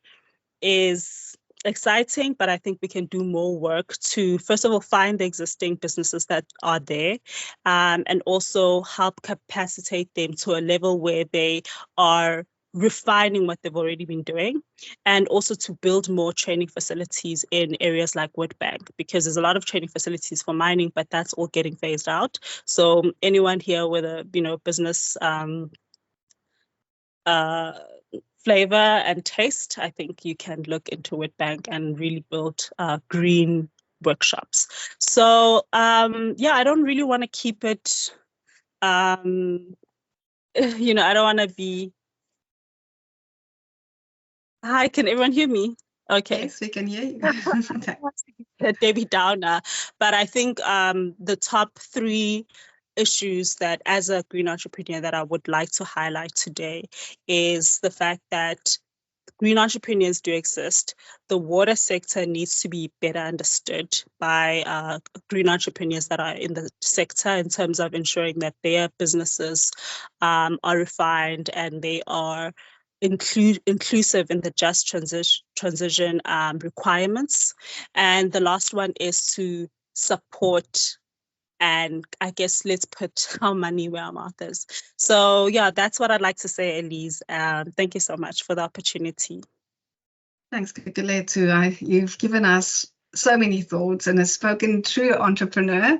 is exciting, but I think we can do more work to, first of all, find the existing businesses that are there, and also help capacitate them to a level where they are refining what they've already been doing, and also to build more training facilities in areas like Woodbank, because there's a lot of training facilities for mining, but that's all getting phased out. So anyone here with a business flavor and taste, I think you can look into Woodbank and really build green workshops. So I don't really want to keep it, I don't want to be. Hi, can everyone hear me? Okay. Yes, we can hear you. Debbie Downer, but I think the top 3 issues that, as a green entrepreneur, that I would like to highlight today is the fact that green entrepreneurs do exist. The water sector needs to be better understood by green entrepreneurs that are in the sector, in terms of ensuring that their businesses are refined and they are inclusive in the just transition requirements. And the last one is to support, and I guess let's put our money where our mouth is. So yeah, that's what I'd like to say, Elise. Thank you so much for the opportunity. Thanks, Gugulethu. You've given us so many thoughts and has spoken true entrepreneur,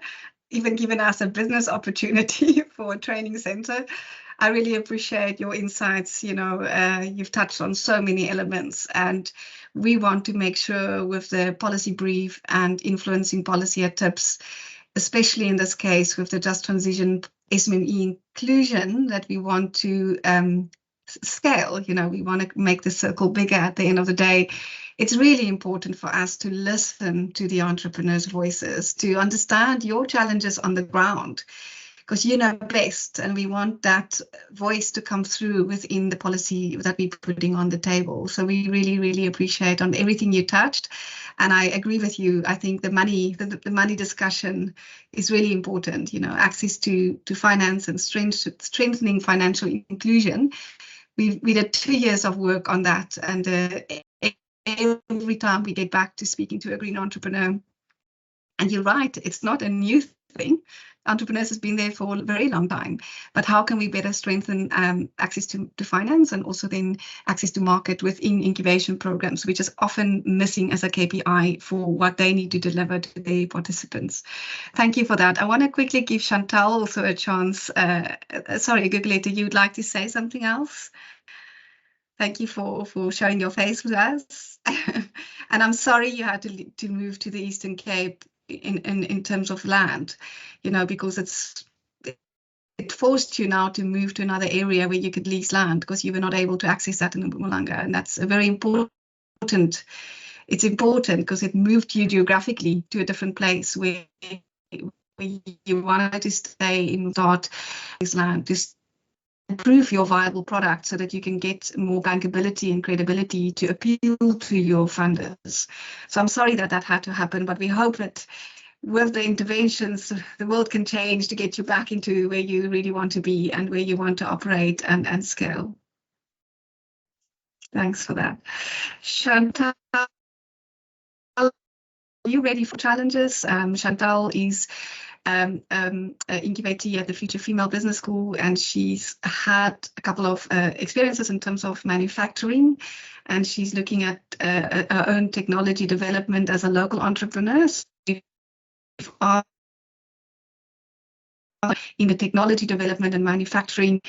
even given us a business opportunity for a training center. I really appreciate your insights. You've touched on so many elements, and we want to make sure with the policy brief and influencing policy at TIPS, especially in this case with the Just Transition SMME inclusion, that we want to scale. We want to make the circle bigger at the end of the day. It's really important for us to listen to the entrepreneurs' voices, to understand your challenges on the ground, because you know best, and we want that voice to come through within the policy that we're putting on the table. So we really, really appreciate on everything you touched. And I agree with you. I think the money discussion is really important. Access to finance and strengthening financial inclusion. We did 2 years of work on that, and every time we get back to speaking to a green entrepreneur, and you're right, it's not a new thing. Entrepreneurs has been there for a very long time, but how can we better strengthen access to finance, and also then access to market within incubation programs, which is often missing as a KPI for what they need to deliver to their participants. Thank you for that. I want to quickly give Chantal also a chance. Sorry, Gugulethu, you would like to say something else? Thank you for showing your face with us. And I'm sorry you had to move to the Eastern Cape in terms of land, because it forced you now to move to another area where you could lease land, because you were not able to access that in Mpumalanga. And that's a very important. It's important because it moved you geographically to a different place where you wanted to stay in this land, to improve your viable product so that you can get more bankability and credibility to appeal to your funders. So I'm sorry that had to happen, but we hope that with the interventions, the world can change to get you back into where you really want to be and where you want to operate and scale. Thanks for that. Chantal, are you ready for challenges? Chantal is incubator at the Future Female Business School, and she's had a couple of experiences in terms of manufacturing, and she's looking at her own technology development as a local entrepreneur. So in the technology development and manufacturing,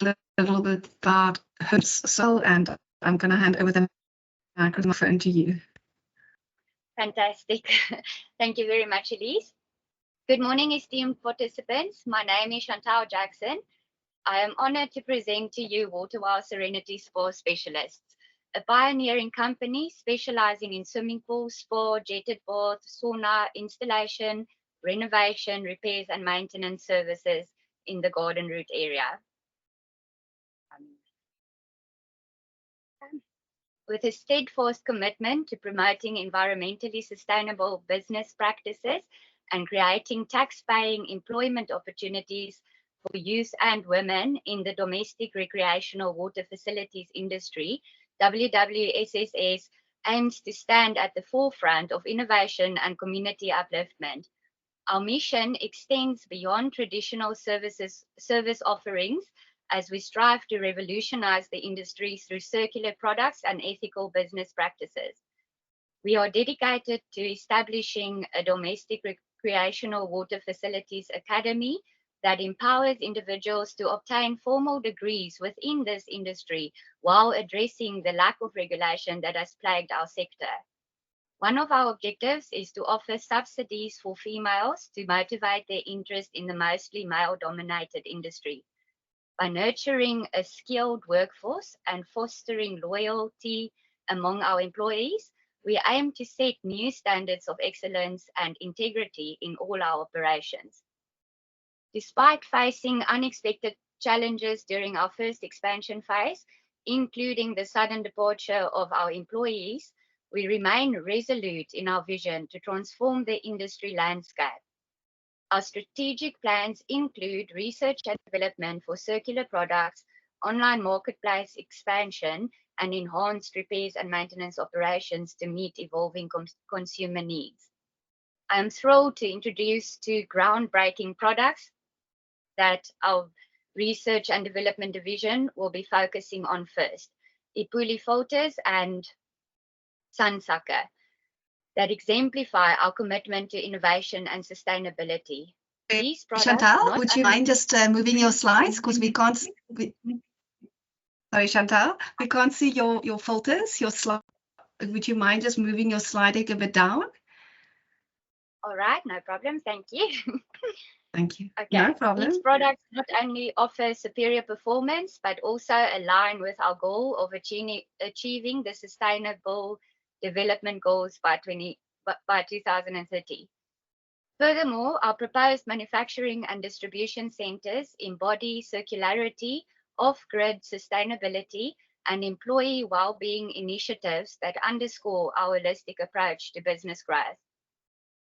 a little bit about herself, and I'm going to hand over the microphone to you. Fantastic. Thank you very much, Elise. Good morning, esteemed participants. My name is Chantal Jackson. I am honored to present to you Water Wow Serenity Spa Specialists. a pioneering company specializing in swimming pools, spa, jetted bath, sauna, installation, renovation, repairs, and maintenance services in the Garden Route area. With a steadfast commitment to promoting environmentally sustainable business practices and creating tax-paying employment opportunities for youth and women in the domestic recreational water facilities industry, WWSSS aims to stand at the forefront of innovation and community upliftment. Our mission extends beyond traditional service offerings as we strive to revolutionize the industry through circular products and ethical business practices. We are dedicated to establishing a domestic recreational water facilities academy that empowers individuals to obtain formal degrees within this industry while addressing the lack of regulation that has plagued our sector. One of our objectives is to offer subsidies for females to motivate their interest in the mostly male-dominated industry. By nurturing a skilled workforce and fostering loyalty among our employees, we aim to set new standards of excellence and integrity in all our operations. Despite facing unexpected challenges during our first expansion phase, including the sudden departure of our employees, we remain resolute in our vision to transform the industry landscape. Our strategic plans include research and development for circular products, online marketplace expansion, and enhanced repairs and maintenance operations to meet evolving consumer needs. I am thrilled to introduce two groundbreaking products that our research and development division will be focusing on first: Ipuli filters and Sunsucker, that exemplify our commitment to innovation and sustainability. These products Chantal, would you mind just moving your slides, because we can't. Sorry, Chantal, we can't see your filters, your slide. Would you mind just moving your slide deck a bit down? All right, no problem. Thank you. Thank you. Okay. No problem. These products not only offer superior performance, but also align with our goal of achieving the sustainable development goals by 2030. Furthermore, our proposed manufacturing and distribution centers embody circularity, off-grid sustainability, and employee well-being initiatives that underscore our holistic approach to business growth.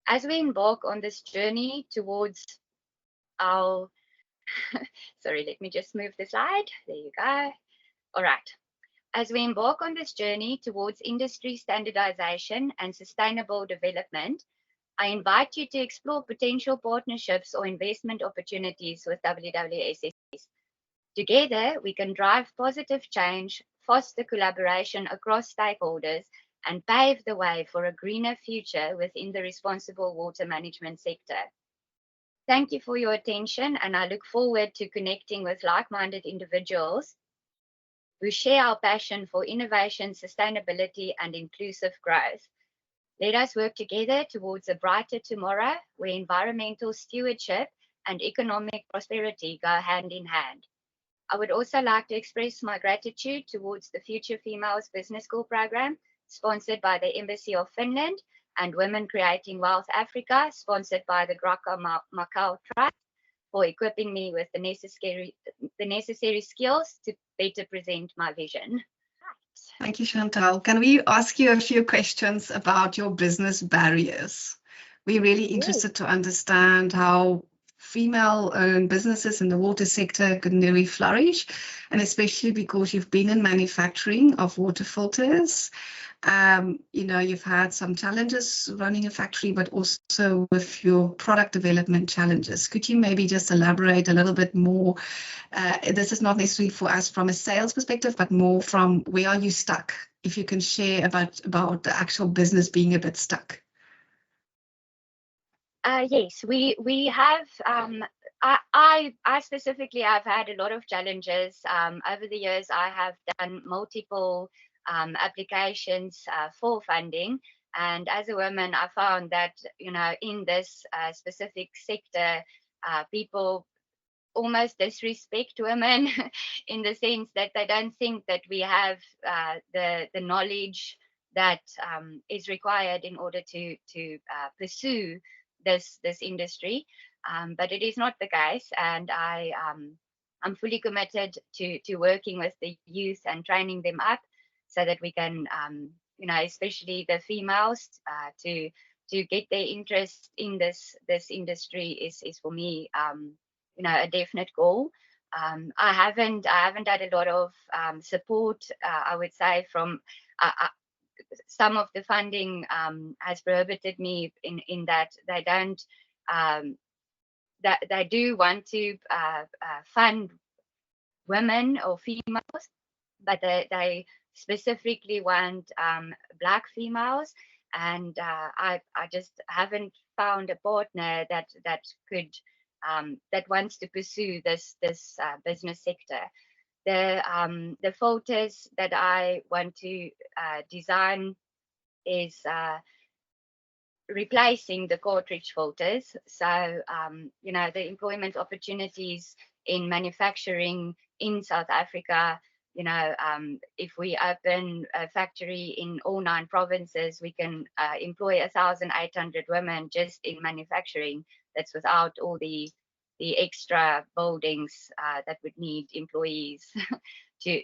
As we embark on this journey towards our, sorry, let me just move the slide. There you go. All right. As we embark on this journey towards industry standardization and sustainable development, I invite you to explore potential partnerships or investment opportunities with WWSS. Together, we can drive positive change, foster collaboration across stakeholders, and pave the way for a greener future within the responsible water management sector. Thank you for your attention, and I look forward to connecting with like-minded individuals who share our passion for innovation, sustainability, and inclusive growth. Let us work together towards a brighter tomorrow where environmental stewardship and economic prosperity go hand in hand. I would also like to express my gratitude towards the Future Females Business School program, sponsored by the Embassy of Finland, and Women Creating Wealth Africa, sponsored by the Graca Macau Trust, for equipping me with the necessary skills to better present my vision. Thank you, Chantal. Can we ask you a few questions about your business barriers? We're really interested to understand how female-owned businesses in the water sector can really flourish, and especially because you've been in manufacturing of water filters. You've had some challenges running a factory, but also with your product development challenges. Could you maybe just elaborate a little bit more? This is not necessarily for us from a sales perspective, but more from where are you stuck? If you can share about the actual business being a bit stuck. Yes, we have. I specifically have had a lot of challenges over the years. I have done multiple applications for funding, and as a woman, I found that in this specific sector, people almost disrespect women in the sense that they don't think that we have the knowledge that is required in order to pursue this industry. But it is not the case, and I'm fully committed to working with the youth and training them up so that we can, especially the females, to get their interest in this industry is for me, a definite goal. I haven't had a lot of support, I would say, from some of the funding has prohibited me in that they don't. That they do want to fund women or females, but they specifically want Black females, and I just haven't found a partner that could that wants to pursue this business sector. The filters that I want to design is replacing the cartridge filters. So, the employment opportunities in manufacturing in South Africa, if we open a factory in all 9 provinces, we can employ 1,800 women just in manufacturing. That's without all the extra buildings that would need employees to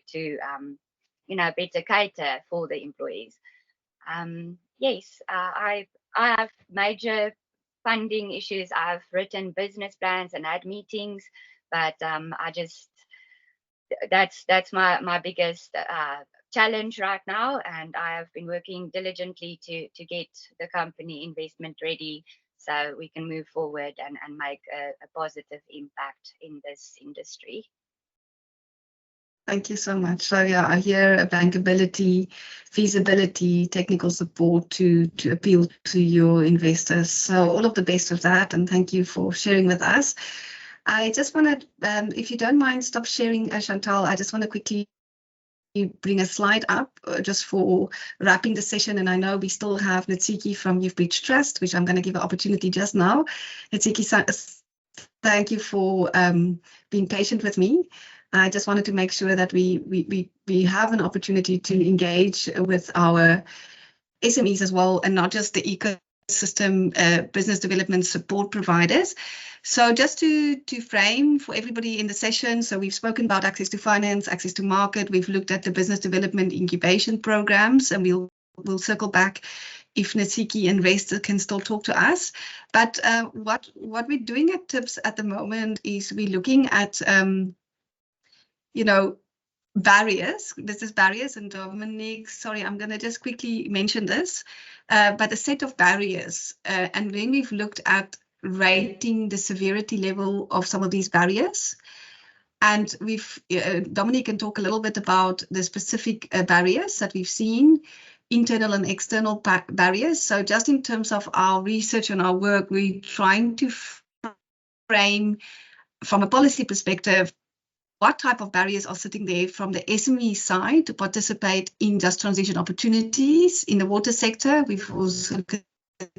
better cater for the employees. Yes, I have major funding issues. I've written business plans and had meetings, but that's my biggest challenge right now, and I have been working diligently to get the company investment ready so we can move forward and make a positive impact in this industry. Thank you so much. So yeah, I hear bankability, feasibility, technical support to appeal to your investors. So all of the best of that, and thank you for sharing with us. I just want to, if you don't mind, stop sharing, Chantal. I just want to quickly bring a slide up just for wrapping the session. And I know we still have Ntsiki from Youth Bridge Trust, which I'm going to give an opportunity just now. Ntsiki, thank you for being patient with me. I just wanted to make sure that we have an opportunity to engage with our SMEs as well, and not just the ecosystem business development support providers. So just to frame for everybody in the session, so we've spoken about access to finance, access to market. We've looked at the business development incubation programs, and we'll circle back if Ntsiki and Rest can still talk to us. But what we're doing at TIPS at the moment is we're looking at barriers. This is barriers, and Dominic, sorry, I'm going to just quickly mention this, but a set of barriers. And then we've looked at rating the severity level of some of these barriers. And Dominic can talk a little bit about the specific barriers that we've seen, internal and external barriers. So just in terms of our research and our work, we're trying to frame from a policy perspective what type of barriers are sitting there from the SME side to participate in just transition opportunities in the water sector. We've also looked at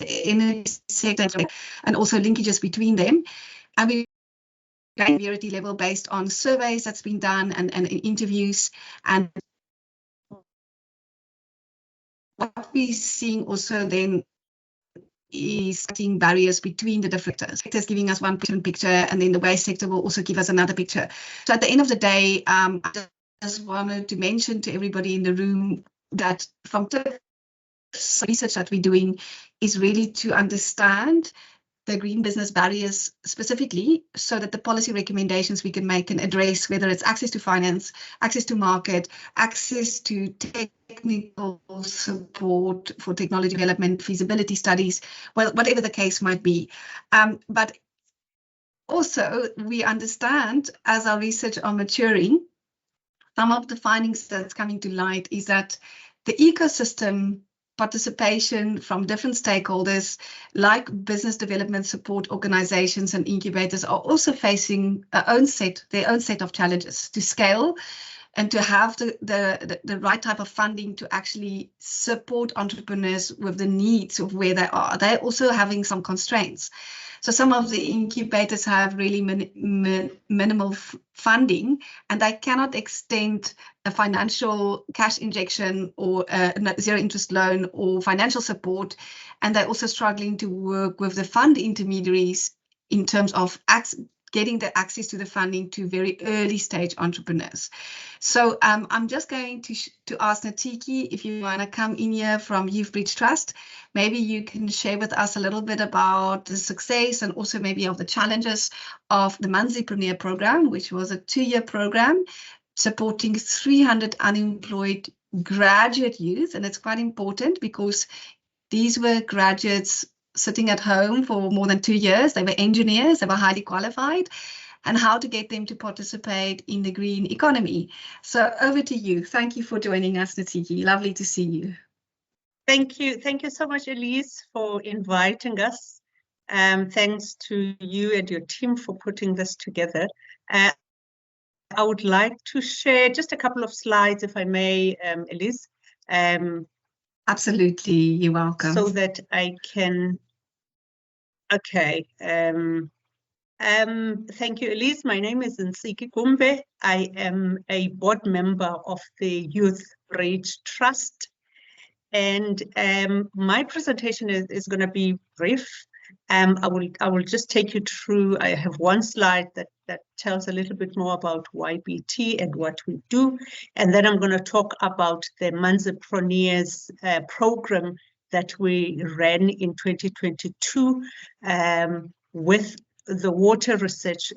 the energy sector and also linkages between them. And we severity level based on surveys that's been done and interviews. And what we're seeing also then is setting barriers between the different sectors, giving us one picture, and then the waste sector will also give us another picture. So at the end of the day, I just wanted to mention to everybody in the room that from the research that we're doing is really to understand the green business barriers specifically, so that the policy recommendations we can make can address whether it's access to finance, access to market, access to technical support for technology development, feasibility studies, well, whatever the case might be. But also we understand as our research are maturing, some of the findings that's coming to light is that the ecosystem participation from different stakeholders like business development support organizations and incubators are also facing their own set of challenges to scale and to have the right type of funding to actually support entrepreneurs with the needs of where they are. They're also having some constraints. So some of the incubators have really minimal funding, and they cannot extend a financial cash injection or a zero interest loan or financial support. And they're also struggling to work with the fund intermediaries in terms of getting the access to the funding to very early stage entrepreneurs. So I'm just going to ask Natiki if you want to come in here from Youth Bridge Trust. Maybe you can share with us a little bit about the success and also maybe of the challenges of the Manzipreneur program, which was a 2-year program supporting 300 unemployed graduate youth. And it's quite important because these were graduates sitting at home for more than 2 years. They were engineers, they were highly qualified, and how to get them to participate in the green economy. So over to you. Thank you for joining us, Natiki. Lovely to see you. Thank you. Thank you so much, Elise, for inviting us. Thanks to you and your team for putting this together. I would like to share just a couple of slides, if I may, Elise. Absolutely, you're welcome. So that I can, okay. Thank you, Elise. My name is Nsiki Gumbe. I am a board member of the Youth Bridge Trust. And my presentation is going to be brief. I will just take you through. I have one slide that tells a little bit more about YBT and what we do, and then I'm going to talk about the Manzipreneurs program that we ran in 2022 with the Water Research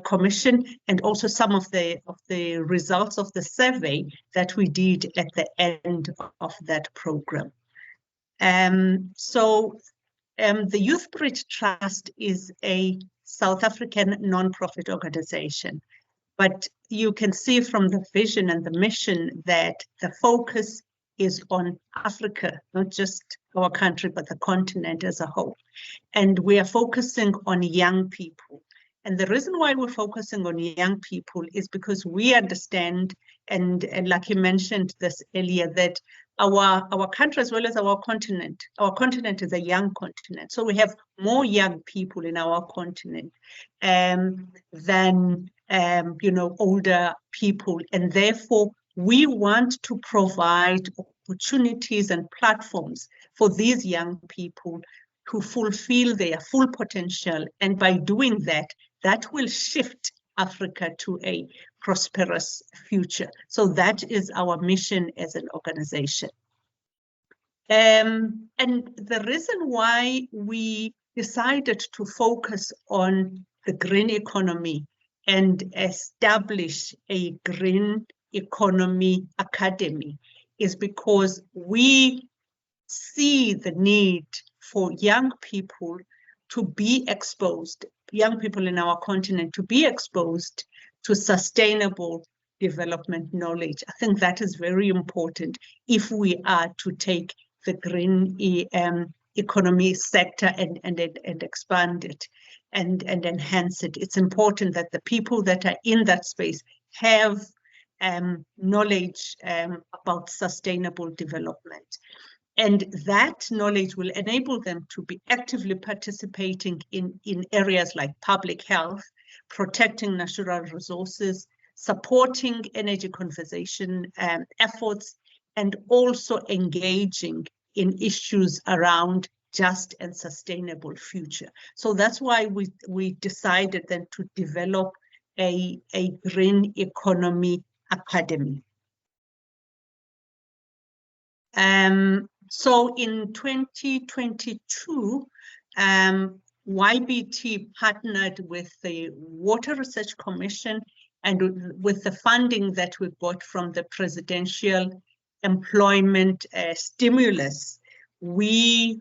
Commission, and also some of the results of the survey that we did at the end of that program. The Youth Bridge Trust is a South African non-profit organization, but you can see from the vision and the mission that the focus is on Africa, not just our country, but the continent as a whole. And we are focusing on young people. And the reason why we're focusing on young people is because we understand, and like you mentioned this earlier, that our country as well as our continent is a young continent. So we have more young people in our continent than older people, and therefore we want to provide opportunities and platforms for these young people to fulfill their full potential, and by doing that, that will shift Africa to a prosperous future. So that is our mission as an organization. And the reason why we decided to focus on the green economy and establish a green economy academy is because we see the need for young people to be exposed, young people in our continent to be exposed to sustainable development knowledge. I think that is very important if we are to take the green economy sector and expand it and enhance it. It's important that the people that are in that space have knowledge about sustainable development. And that knowledge will enable them to be actively participating in areas like public health, protecting natural resources, supporting energy conservation efforts, and also engaging in issues around just and sustainable future. So that's why we decided then to develop a green economy academy. So in 2022, YBT partnered with the Water Research Commission and with the funding that we got from the Presidential Employment Stimulus, we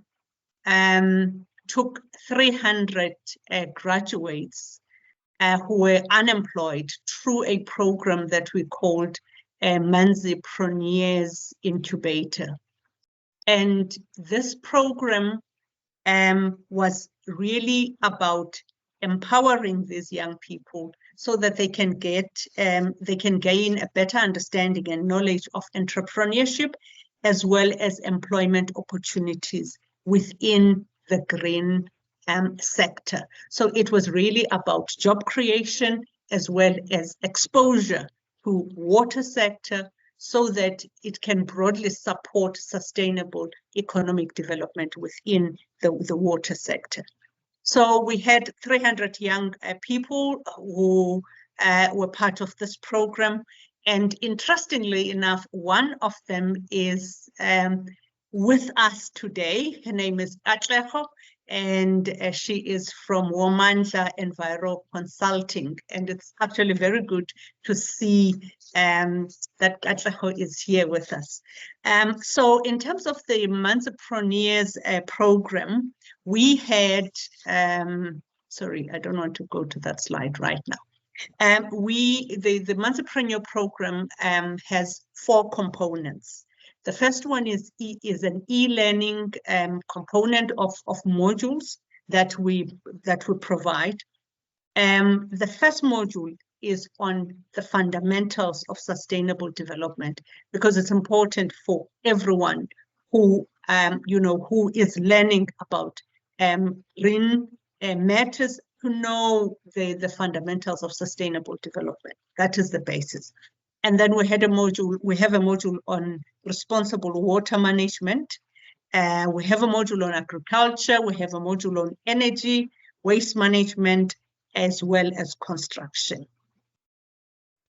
took 300 graduates who were unemployed through a program that we called Manzipreneurs Incubator. And this program was really about empowering these young people so that they can gain a better understanding and knowledge of entrepreneurship, as well as employment opportunities within the green sector. So it was really about job creation as well as exposure to water sector, so that it can broadly support sustainable economic development within the water sector. So we had 300 young people who were part of this program. And interestingly enough, one of them is with us today. Her name is Atleho, and she is from Womandla Enviro Consulting. And it's actually very good to see that Atleho is here with us. So in terms of the Entrepreneurs program, we had, sorry, I don't want to go to that slide right now. The Entrepreneur program has 4 components. The first one is an e-learning component of modules that we provide. The first module is on the fundamentals of sustainable development, because it's important for everyone who who is learning about green matters to know the fundamentals of sustainable development. That is the basis. And then we have a module on responsible water management. We have a module on agriculture. We have a module on energy, waste management, as well as construction.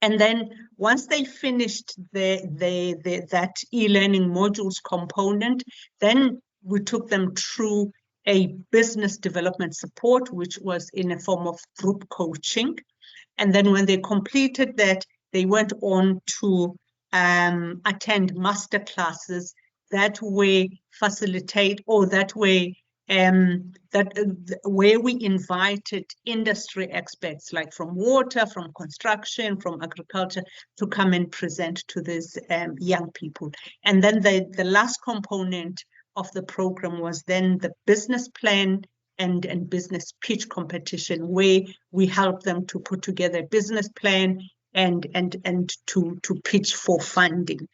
And then once they finished that e-learning modules component, then we took them through a business development support, which was in a form of group coaching. And then when they completed that, they went on to attend master classes that way facilitate, or that way where we invited industry experts, like from water, from construction, from agriculture, to come and present to these young people. And then the last component of the program was then the business plan and business pitch competition, where we help them to put together a business plan and to pitch for funding.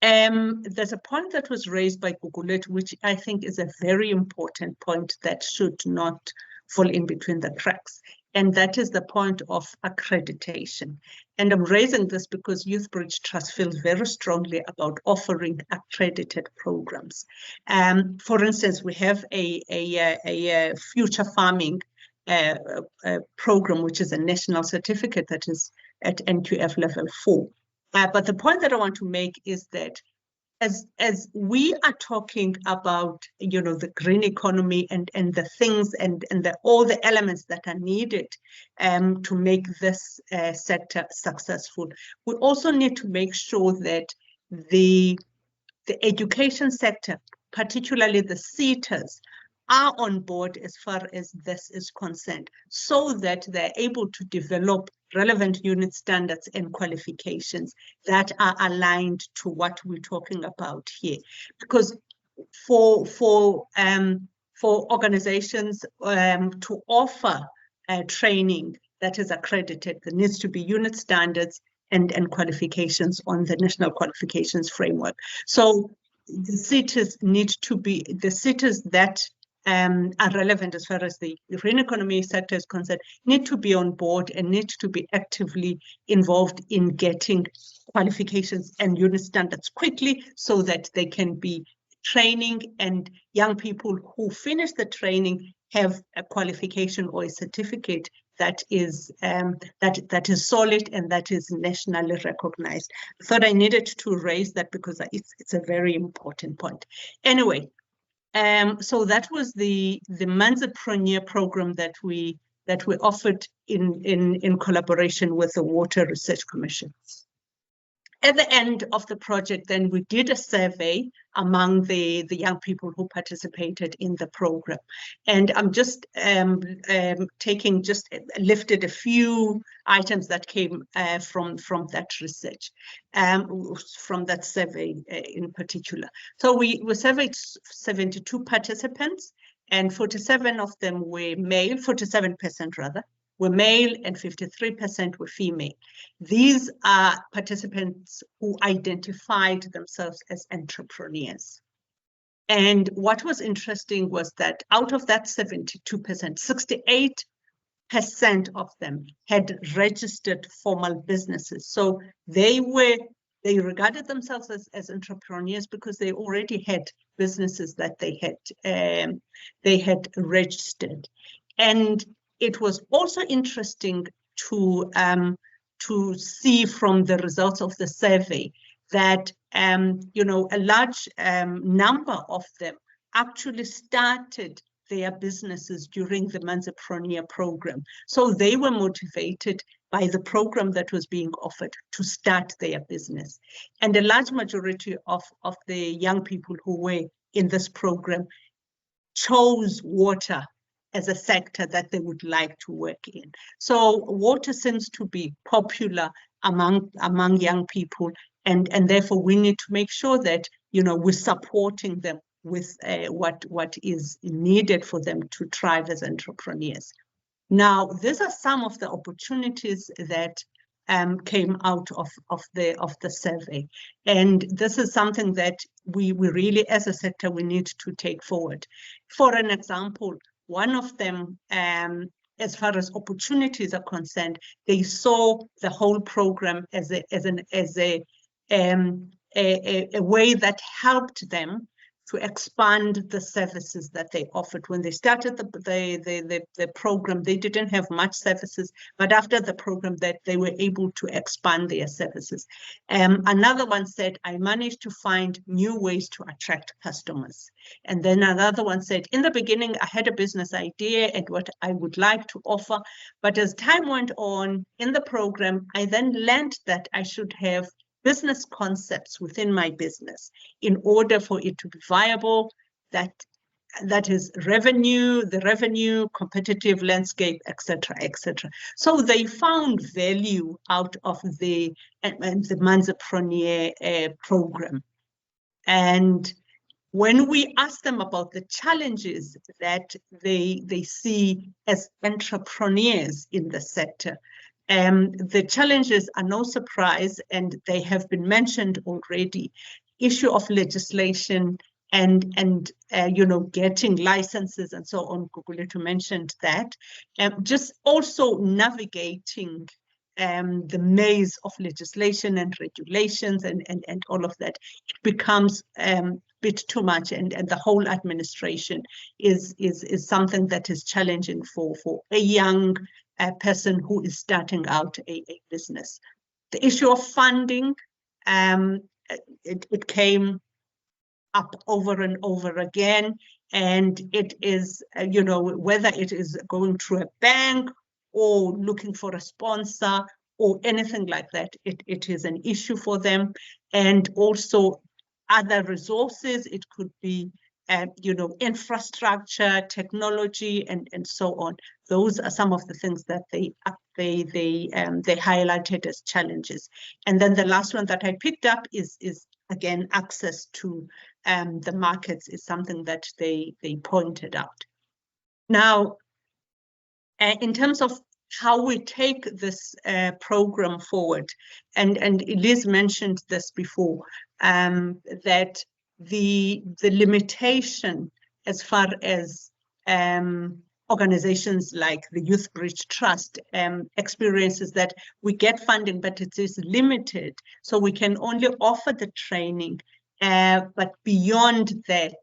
There's a point that was raised by Gugulet, which I think is a very important point that should not fall in between the cracks. And that is the point of accreditation. And I'm raising this because YouthBridge Trust feels very strongly about offering accredited programs. For instance, we have a future farming program, which is a national certificate that is at NQF level 4. But the point that I want to make is that as we are talking about, the green economy and the things and all the elements that are needed to make this sector successful, we also need to make sure that the education sector, particularly the SETAs, are on board as far as this is concerned, so that they're able to develop relevant unit standards and qualifications that are aligned to what we're talking about here. Because for organizations to offer training that is accredited, there needs to be unit standards and qualifications on the National Qualifications Framework. So the SETAs need to be the SETAs that are relevant as far as the green economy sector is concerned, need to be on board and need to be actively involved in getting qualifications and unit standards quickly, so that they can be training, and young people who finish the training have a qualification or a certificate that is solid and that is nationally recognized. I thought I needed to raise that because it's a very important point. Anyway. So that was the Entrepreneur program that we offered in collaboration with the Water Research Commission. At the end of the project, then we did a survey among the young people who participated in the program. And I'm just lifted a few items that came from that research, from that survey in particular. So we surveyed 72 participants, and 47 of them were male, 47% rather, were male, and 53% were female. These are participants who identified themselves as entrepreneurs. And what was interesting was that out of that 72%, 68% of them had registered formal businesses. So they regarded themselves as entrepreneurs because they already had businesses that they had registered. And it was also interesting to see from the results of the survey that you know, a large number of them actually started their businesses during the Manzapreneur program. So they were motivated by the program that was being offered to start their business. And a large majority of the young people who were in this program chose water as a sector that they would like to work in. So water seems to be popular among young people, and therefore we need to make sure that, you know, we're supporting them with what is needed for them to thrive as entrepreneurs. Now, these are some of the opportunities that came out of the survey, and this is something that we really, as a sector, we need to take forward. For an example, one of them, as far as opportunities are concerned, they saw the whole program as a way that helped them to expand the services that they offered. When they started the program, they didn't have much services, but after the program, that they were able to expand their services. Another one said, I managed to find new ways to attract customers. And then another one said, in the beginning, I had a business idea and what I would like to offer, but as time went on in the program, I then learned that I should have business concepts within my business in order for it to be viable, that is the revenue, competitive landscape, etc., etc. So they found value out of the Manzapreneur program. And when we ask them about the challenges that they see as entrepreneurs in the sector, the challenges are no surprise, and they have been mentioned already. Issue of legislation and you know, getting licenses and so on. Gugulethu mentioned that. Just also navigating the maze of legislation and regulations and all of that. It becomes bit too much, and the whole administration is something that is challenging for a young person who is starting out a business. The issue of funding, it came up over and over again, and it is, you know, whether it is going through a bank or looking for a sponsor or anything like that, it is an issue for them. And also other resources, it could be you know, infrastructure, technology, and so on. Those are some of the things that they highlighted as challenges. And then the last one that I picked up is again, access to the markets is something that they pointed out. Now, in terms of how we take this program forward, and Elise mentioned this before, that the limitation as far as organizations like the Youth Bridge Trust experiences that we get funding, but it is limited. So we can only offer the training, but beyond that,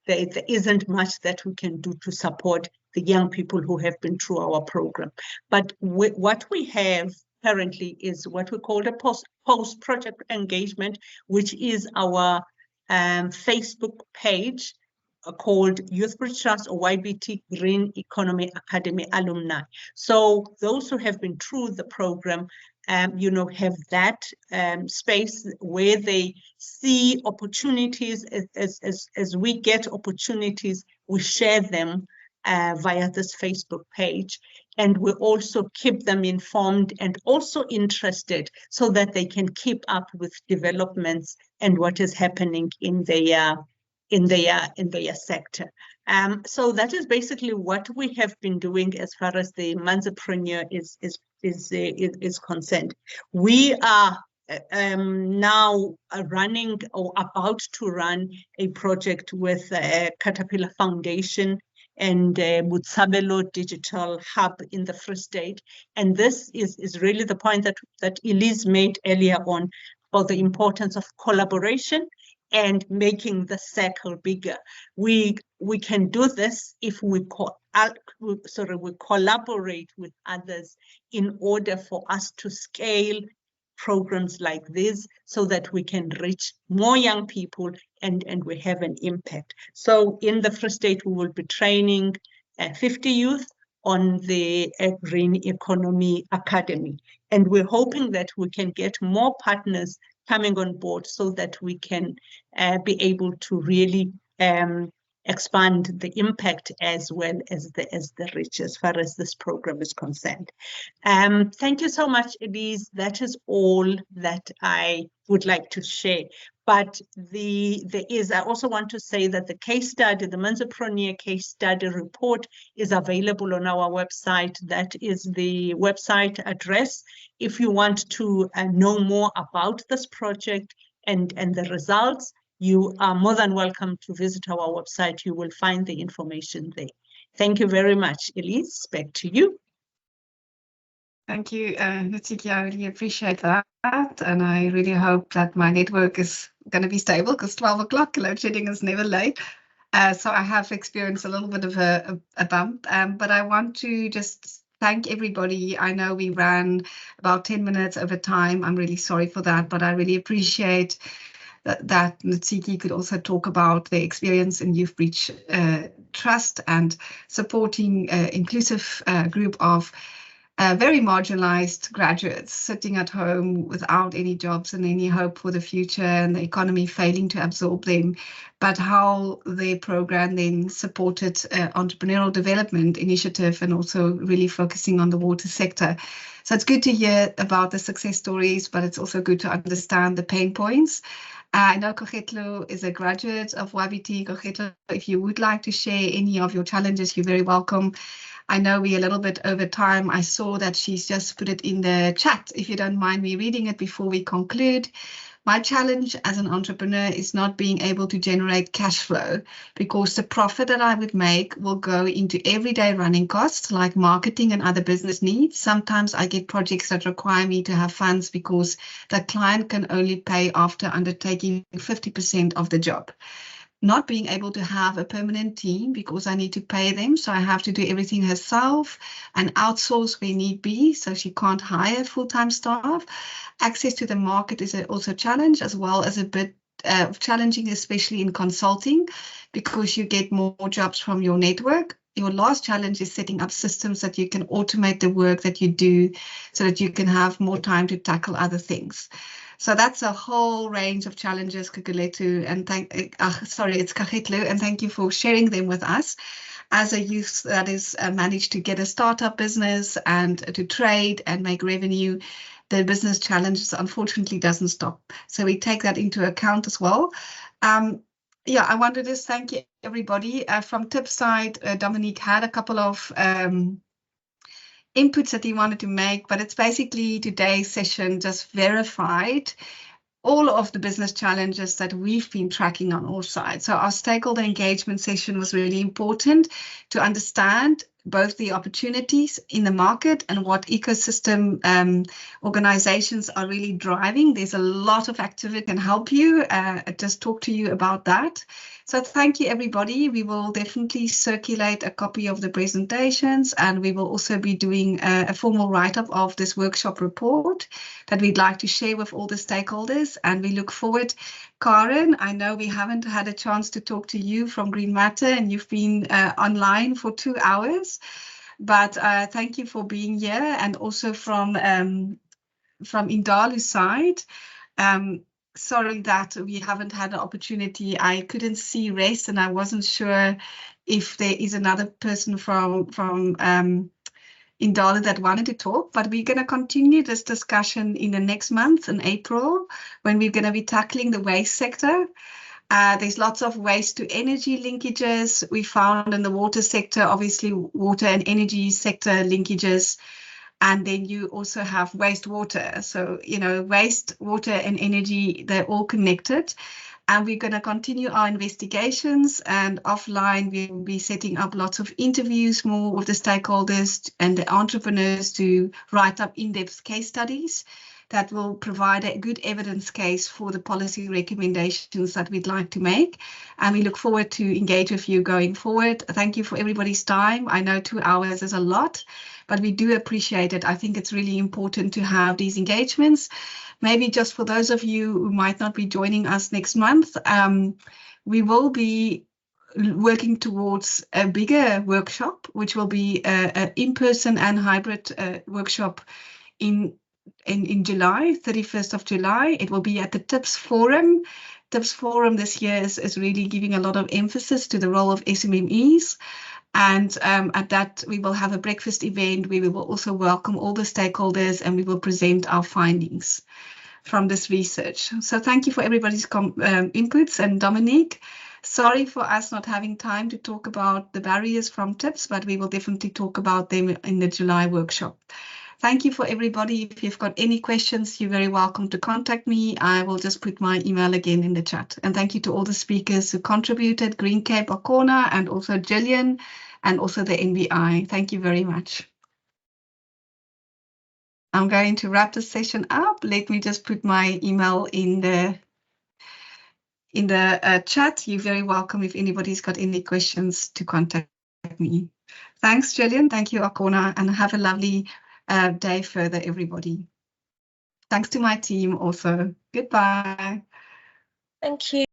there isn't much that we can do to support the young people who have been through our program. But what we have currently is what we call a post-project engagement, which is our Facebook page called Youth Bridge Trust or YBT Green Economy Academy Alumni. So those who have been through the program, you know, have that space where they see opportunities. As we get opportunities, we share them via this Facebook page, and we also keep them informed and also interested so that they can keep up with developments and what is happening in their sector. So that is basically what we have been doing as far as the Manzapreneur is concerned. We are now running or about to run a project with Caterpillar Foundation and Mutsabelo Digital Hub in the Free State. And this is really the point that Elise made earlier on about the importance of collaboration and making the circle bigger. We can do this if we collaborate with others in order for us to scale programs like this so that we can reach more young people and we have an impact. So in the Free State, we will be training 50 youth on the Green Economy Academy. And we're hoping that we can get more partners coming on board so that we can be able to really expand the impact as well as the reach as far as this program is concerned. Thank you so much, Elise. That is all that I would like to share. But I also want to say that the case study, the Manzapreneur case study report is available on our website. That is the website address. If you want to know more about this project and the results, you are more than welcome to visit our website. You will find the information there. Thank you very much. Elise, back to you. Thank you, Ntsiki. I really appreciate that. And I really hope that my network is going to be stable because 12 o'clock load shedding is never late. So I have experienced a little bit of a bump, but I want to just thank everybody. I know we ran about 10 minutes over time. I'm really sorry for that, but I really appreciate that Ntsiki could also talk about the experience in Youth Reach Trust and supporting an inclusive group of very marginalized graduates sitting at home without any jobs and any hope for the future and the economy failing to absorb them, but how their program then supported entrepreneurial development initiative and also really focusing on the water sector. So it's good to hear about the success stories, but it's also good to understand the pain points. I know Kogetlo is a graduate of YBT. Kogetlo, if you would like to share any of your challenges, you're very welcome. I know we're a little bit over time. I saw that she's just put it in the chat. If you don't mind me reading it before we conclude. My challenge as an entrepreneur is not being able to generate cash flow because the profit that I would make will go into everyday running costs like marketing and other business needs. Sometimes I get projects that require me to have funds because the client can only pay after undertaking 50% of the job. Not being able to have a permanent team because I need to pay them. So I have to do everything herself and outsource where need be. So she can't hire full-time staff. Access to the market is also a challenge as well as a bit challenging, especially in consulting, because you get more jobs from your network. Your last challenge is setting up systems that you can automate the work that you do so that you can have more time to tackle other things. So that's a whole range of challenges, Kukuletu, and it's Kagetlu, and thank you for sharing them with us. As a youth that is managed to get a startup business and to trade and make revenue, the business challenges unfortunately doesn't stop. So we take that into account as well. Yeah, I wanted to thank you, everybody. From TIP side, Dominique had a couple of inputs that he wanted to make, but it's basically today's session just verified all of the business challenges that we've been tracking on all sides. So our stakeholder engagement session was really important to understand both the opportunities in the market and what ecosystem organizations are really driving. There's a lot of activity that can help you. Just talk to you about that. So thank you, everybody. We will definitely circulate a copy of the presentations, and we will also be doing a formal write-up of this workshop report that we'd like to share with all the stakeholders. And we look forward. Karen, I know we haven't had a chance to talk to you from Green Matter, and you've been online for 2 hours, but thank you for being here. And also from Indalu's side, sorry that we haven't had an opportunity. I couldn't see Rest, and I wasn't sure if there is another person from Indalu that wanted to talk, but we're going to continue this discussion in the next month in April when we're going to be tackling the waste sector. There's lots of waste to energy linkages. We found in the water sector, obviously water and energy sector linkages. And then you also have wastewater. So, you know, wastewater and energy, they're all connected. And we're going to continue our investigations, and offline we'll be setting up lots of interviews more with the stakeholders and the entrepreneurs to write up in-depth case studies that will provide a good evidence case for the policy recommendations that we'd like to make. And we look forward to engage with you going forward. Thank you for everybody's time. I know 2 hours is a lot, but we do appreciate it. I think it's really important to have these engagements. Maybe just for those of you who might not be joining us next month, we will be working towards a bigger workshop, which will be an in-person and hybrid workshop in July, 31st of July. It will be at the TIPS Forum. TIPS Forum this year is really giving a lot of emphasis to the role of SMMEs. And at that, we will have a breakfast event where we will also welcome all the stakeholders, and we will present our findings from this research. So thank you for everybody's inputs. And Dominique, sorry for us not having time to talk about the barriers from TIPS, but we will definitely talk about them in the July workshop. Thank you for everybody. If you've got any questions, you're very welcome to contact me. I will just put my email again in the chat. And thank you to all the speakers who contributed, Green Cape, Okona, and also Gillian, and also the NBI. Thank you very much. I'm going to wrap the session up. Let me just put my email in the chat. You're very welcome if anybody's got any questions to contact me. Thanks, Gillian. Thank you, Okona, and have a lovely day further, everybody. Thanks to my team also. Goodbye. Thank you.